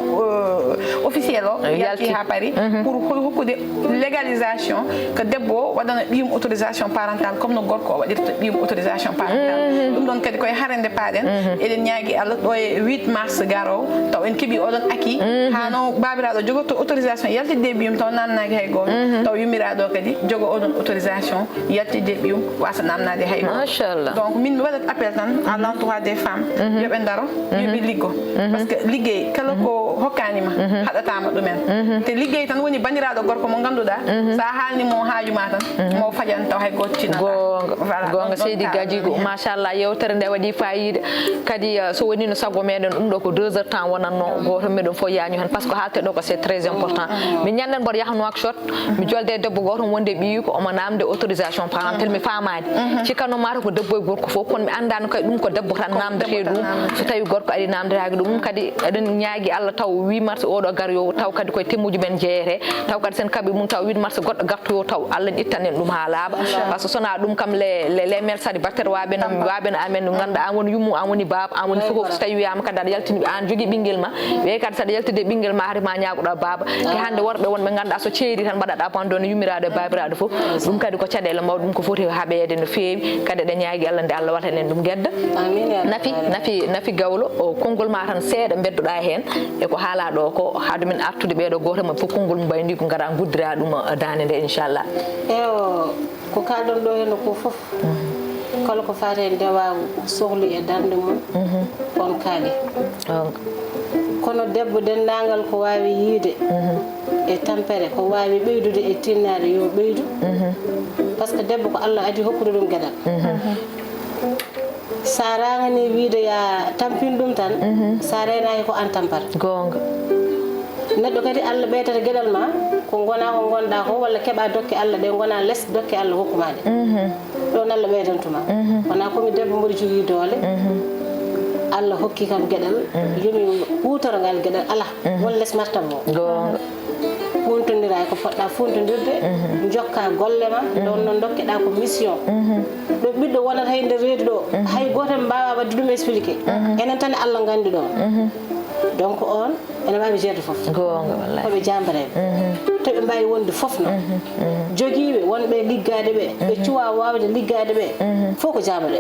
Speaker 4: officiel o yalti ha paari pour hokkude légalisation que debbo waɗana ɓiyum autorisation parentale comme no gorko o waɗirta ɓiyum autorisation parentale ɗum ɗon kadi koye harande paaɗen eɗen ñaagui Allah ɗo e 8 mars garowo taw en keeɓi oɗon acquis hano babiraɗo jogotto autorisation yaltidde ɓiyum taw namnaki hay goto taw yummiraɗo kadi jogo oɗon autorisation yaltidde ɓiyum wasa namnade hay goto
Speaker 2: machallah
Speaker 4: donc min mi waɗat appel tan à l'entourage des femmes yoɓe daro yoɓe liggo par ce que liggey kala ko hokkanima haɗatama ɗumen te liggey tan woni bandiraɗo gorko mo ganduɗa sa haalnimo haajuma tan mo fajan taw hay goto cinata
Speaker 2: gonga seydi Gadjigo machallah yewtere nde waɗi fayida kadi so woni no sago meɗen ɗum ɗo ko 2 heures temps wonanno goto meɗen fof yañu hen par ce que haalte ɗo ko c'est très important min ñanden mboɗo yaha Nouakchott mi jolde debbo goto wonde ɓiyi ko omo namde autorisation parental mi famani cikkanno mata ko debbo e gorko fof kono mi andano kadi ɗum ko debbo tan namdete ɗum so tawi gorko ari namdetaki ɗum ɗum kadi eɗen ñaagui Allah taw 8 mars oɗo gar yo taw kadi koye temmuji men jeeyete taw kadi sen kaɓi mum taw 8 mars goɗɗo gartu yo taw Allah ittan en ɗum ha laaɓa par ce que sona ɗum kam les mères célibataire waɓe no amen no ganduɗa an woni yummu an woni baba an woni fof so tawi wiyama kadi aɗa yaltini an jogui ɓinguel ma wiye kadi saɗa yaltide ɓinguel ma haade ma ñagoɗa baba te hande worɓe wonɓe ganduɗa so ceeri tan mbaɗaɗa abandonné yummiraɗo e babiraɗo fof ɗum kadi ko caɗele mawɗe ɗum ko foti haɓede no feewi kadi eɗen ñaagui Allah nde Allah waɗa en ɗum guedda nafi gawlo o konngol ma tan seeɗa beddoɗa hen e ko haala ɗo ko haade min artude ɓeɗo goto ma fof konngol mum mbaydi ko gara guddira ɗum dande nde inchallah
Speaker 5: eyo ko kalɗon ɗo henno ko foof kala ko fate e ndewa sohli e darde mum on kaali kono debbo dendagal ko wawi yiide e tampere ko wawi ɓeydude e tinnade yo ɓeydu par ce que debbo ko Allah adi hokkude ɗum gueɗal sa ragani wiide ya tampin ɗum tan sa renaki ko an tampata
Speaker 2: gonga
Speaker 5: neɗɗo kadi Allah ɓeytata gueɗal ma ko gona ko gonɗa ko walla keeɓa dokke Allah ɗe gona less dokke Allah hokkumaɗe ɗon Allah ɓeydantuma wona komi debbo mboɗo jogui doole Allah hokki kam gueɗal yomi hutorogal gueɗal ala won less martaba o
Speaker 2: gonga
Speaker 5: funtodira ko poɗɗa funtodirde jokka golle ma ɗon noon dokkeɗa ko mission ɗo ɓiɗɗo wonata hay nder reedu ɗo hay goto mbawa wadde ɗum expliqué enen tan Allah gandi ɗon donc on ene wawi jeerde foof
Speaker 2: gonga wallahi
Speaker 5: koɓe jambareɓe to ɓe mbawi wonde foof noon joguiɓe wonɓe liggade ɓe ɓe cuwa wawde liggade ɓe fof ko jambaɗe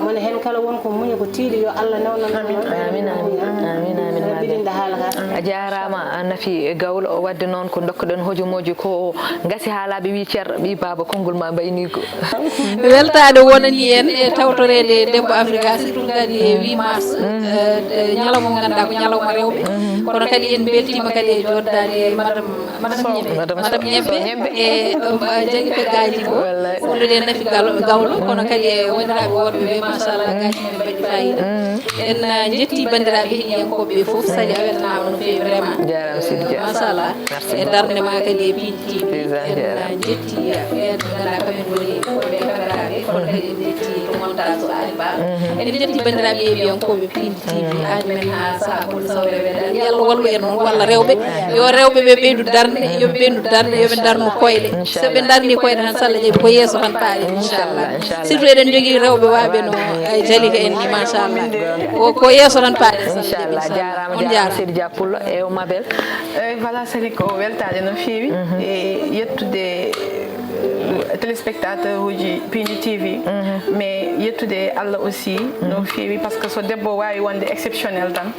Speaker 5: mone hen kala wonko muñi ko tiiɗi yo Allah nawnaɓiɗinɗa haala ka
Speaker 2: a jarama Nafi Gawlo o wadde noon ko dokkuɗen hojomoji ko gasi haalaɓe wi ceerɗo ɓi baba konngol ma mbayni ko
Speaker 3: weltade wonani en e tawtorede debbo Africa surtout kadi e 8 mars ñalawma mo ganduɗa ko ñalawma rewɓe kono kadi en beltima kadi e joddade e madame madame ñebbe e jagi peggaji ko wondude nafi gawlo kono kadi e woniraɓe worɓe ɓe machallah gaji men mbaɗi fayida en jetti bandiraɓe heɗiyankoɓe fof sali a weltanama no fewi vraiment
Speaker 2: jarama Sidi Dia
Speaker 3: machallah e darde ma kadi e Pindi TV en jetti ɓen ganduɗa kamen woni koɓe kameraɓe kono kadi en jetti montage o Ali Ba en jetti bandiraɓe heɗiyankoɓe Pindi TV aadi men ha saaha hol sawre weɗa yallah wallu en noon walla rewɓe yo rewɓe ɓe ɓeydu darde yoɓe ɓeydu darde yoɓe darnu koyɗe soɓe darni koyɗe tan so Allah jaaɓi ko yeeso tan paari inchallah surtout eɗen jogui rewɓe waɓe no Jalika en ni machallah ko yeeso tan paari
Speaker 2: inchallah jarama Sidi Dia Pullo e o mabel
Speaker 4: voilà sali ko weltade no feewi e yettude téléspectateur uji Pindi TV mais yettude Allah aussi no feewi par ce que so debbo wawi wonde exceptionnel tan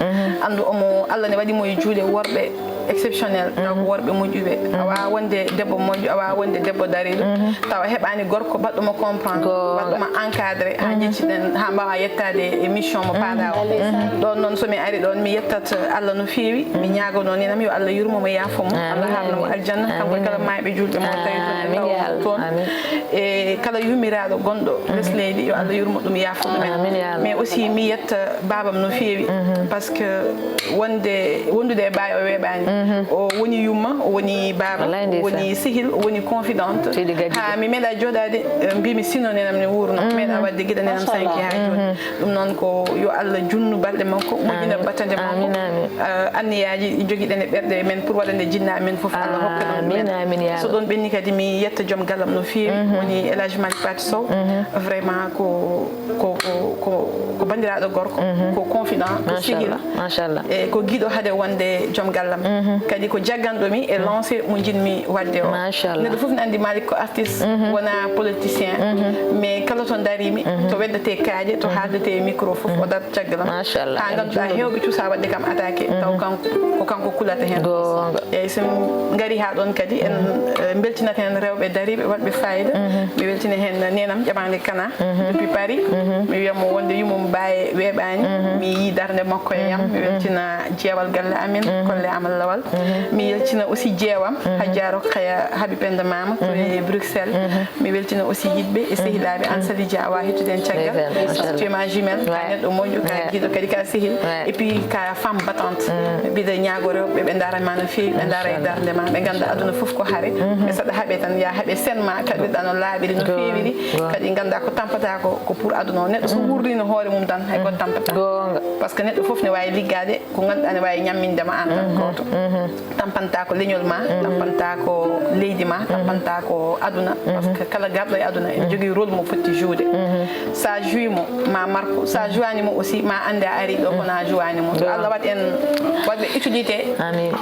Speaker 4: andu omo Allah ne waɗimo e juuɗe worɓe exceptionnel taw ko worɓe moƴƴuɓe a wawa wonde debbo moƴƴo a wawa wonde debbo dariɗo taw heɓani gorko baɗɗomo comprendre baɗɗoma encadré ha ƴettiɗen ha mbawa yettade émission mo paɗa o ɗon noon somi ari ɗon mi yettat Allah no feewi mi ñagono nenam yo Allah yurmomo yafomo Allah habnamo aljanna kanko kala mayɓe julɓe mo tawi toon e kala yummiraɗo gonɗo less leydi yo Allah yurmo ɗum yaafo ɗumen mais aussi mi yetta babam no feewi par ce que wondude e ɓawi o weeɓani o woni yumma o woni baba o woni sihil o woni confidente ha mi meeɗa joɗade mbimi sino nenam ne wurno meeɗa wadde guiɗa nenam sanki ha joni ɗum noon ko yo Allah junnu balɗe makko moƴƴina batande makko anniyaji joguiɗen e ɓerɗe men pour waɗande jinnaɓe men foof Allah hokka ɗum ɗumen so ɗon ɓenni kadi mi yetta joom galam no feewi woni El Hadji Malick Paty Sow vraiment ko bandiraɗo gorko ko confident ko sihil
Speaker 2: machallah
Speaker 4: e ko guiɗo haade wonde joom gallam kadi ko jagganɗomi e lancé mo jinmi wadde o neɗɗo foof ne andi Malick ko artiste wona politicien mais kala to darimi to weddate kaaje to haaldete micro foof o dat caggalam ha ganduɗa hewɓe cuusa wadde kam attaqué taw ko kanko kulata hen eyyi so gari ha ɗon kadi en beltinata hen rewɓe dariɓe waɗɓe fayida mi weltina hen nenam ƴaɓande Kana depuis Paris mi wiyamo wonde yummum Baye weeɓani mi yi darde makko e yam mi weltina jeewal galle amen kolle amal lawal mi weltina aussi jeewam Hajjaro Khaya Habi Penda Mama to e Bruxelles mi weltina aussi yidɓe e sehilaɓe an Sali Dia awa hettuden caggal par ce que tu es ma jumelle ka neɗɗo moƴƴo ka guiɗo kadi ka sehil et puis ka femme battante mbiɗa ñaago rewɓe ɓe darama no feewi ɓe dara e darde ma ɓe ganda aduna foof ko haare ɓe saɗa haaɓe tan ya haaɓe senma kaɗirɗa no laaɓiri no feewiri kadi ganda ko tampata ko pour aduna o neɗɗo so wurdino hoore mum tan hay goto tampata par ce que neɗɗo foof ne wawi liggade ko ganduɗa ne wawi ñammindema an tan goto tampanta ko leñol ma tampanta ko leydi ma tampanta ko aduna par ce que kala garɗo e aduna ene jogui rôle mo fotti joude sa joui mo ma marko sa joignimo aussi ma ande a ari ɗo kona joignimo to Allah waɗi en waɗɓe utilité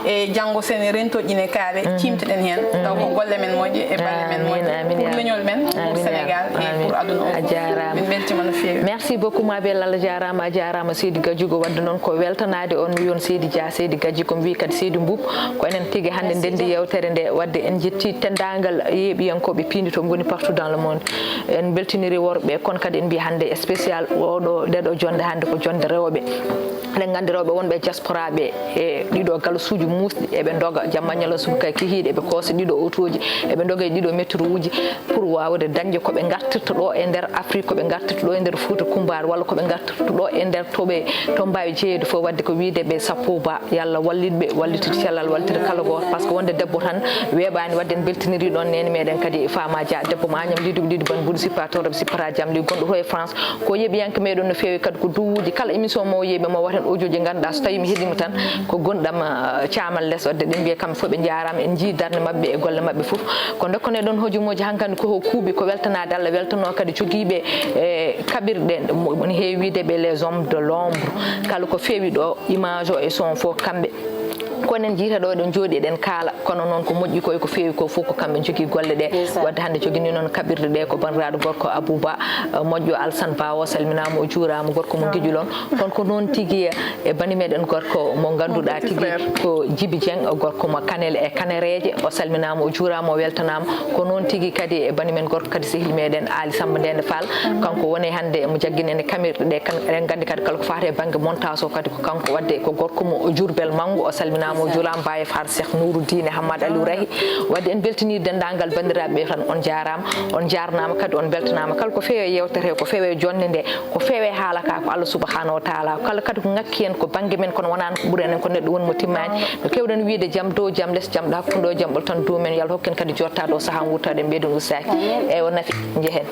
Speaker 4: e janggo sen rentoƴine kaare cimteɗen hen taw ko golle men moƴƴe e balle men moƴƴe pour leñol men pour Sénégal et pour aduna o min beltima no feewi
Speaker 2: merci beaucoup mabel Allah jarama a jarama Seydi Gadjigo wadde noon ko weltanade on mi yon Seydi Dia Seydi Gadji komi wi kadi Seydi Mboup ko enen tigui hande ndendi yewtere nde wadde en jetti tendagal yeeɓiyankoɓe Pindi to goni partout dans le monde en beltiniri worɓe kono kadi en mbi hande spécial oɗo ndeɗo jonde hande ko jonde rewɓe eɗen gandi rewɓe wonɓe diaspora ɓe e ɗiɗo galusuji musɗi eɓe doga jamma ñala subaka kihiɗe eɓe koosa ɗiɗo autoji eɓe doga e ɗiɗo métro uji pour wawde dañde koɓe gartirta ɗo e nder Afrique koɓe gartirta ɗo e nder Fouta Kumbar walla koɓe gartirta ɗo e nder toɓe to mbawi jeeyede fof wadde ko wiideɓe sappo ba yallah wallitɓe wallitude cellal wallitude kala goto par ce que wonde debbo tan weeɓani wadde en beltiniri ɗon nene meɗen kadi Fama Dia debbo ma Agnam Liduɓe Lidu ban Bouɗo Sippa tawɗo sippata jam li gonɗo to e France ko yeeɓiyanke meɗon no fewi kadi ko duwuji kala émission mo yeeɓe mo waten audio ganduɗa so tawi mi heeɗima tan ko gonɗam camal less wadde ɗen mbiya kamɓe fof ɓe jarama en jii darde mabɓe e golle mabɓe foof ko dokkone ɗon hojomuji hankkandi koko kuuɓi ko weltanade Allah weltano kadi joguiɓe e kaɓirɗe woni heewi wideɓe les hommes de l'ombre kala ko feewi ɗo image o e son fof kamɓe konen jiita ɗo ɗon jooɗi eɗen kaala kono noon ko moƴƴi koye ko feewi ko fof ko kamɓe jogui golle ɗe wadde hande jogini noon kaɓirɗe ɗe ko bandiraɗo gorko Abouba moƴƴo Alsane Ba o salminama o juurama gorko mo guijulon kono ko noon tigui e bani meɗen gorko mo ganduɗa tigui ko Djiby Dieng gorko mo Kanel e Kanereje o salminama o juurama o weltanama ko noon tigui kadi e bani men gorko kadi sehil meɗen Ali Samba Ndende Fall kanko woni hande mo jaggini ene kamirɗe ɗe eɗen gandi kadi kala ko fate banggue montage o kadi ko kanko wadde ko gorko mo Diourbel Mango o salminama juulama o juulama Baye Far Cheikh Nouroudine Hamad Aliou Rahi wadde en beltani dendagal bandiraɓe tan on jarama on jarnama kadi on beltanama kala ko feewi yewtere ko feewi jonde nde ko feewi haala ka ko Allah subhanahu wa taala kala kadi ko ngakki en ko banggue men kono wonano ko ɓuuri enen ko neɗɗo woni mo timmani no kewɗen wiide jaam dow jaam less jaam ɗo hakkude o jaam ɓol tan dumen yo Allah hokken kadi jottade o saaha wurtade mbiyeɗen ustaki eyyi o nafi jehen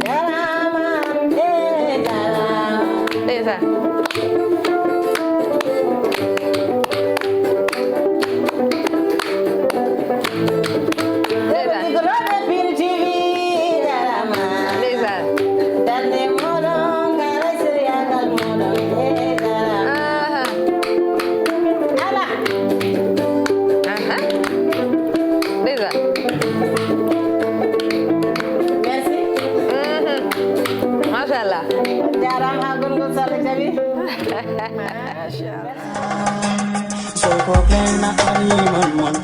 Speaker 5: jarama jarama
Speaker 2: ndeysaan
Speaker 5: Igorode Pin TV jarama
Speaker 2: ndeysaan
Speaker 5: darde moɗon gara siriyagal moɗon jarama ala
Speaker 2: ndeysaan
Speaker 5: merci
Speaker 2: machallah
Speaker 5: jarama ha gonngol salla jaɓi
Speaker 1: So ko plena ari mon mon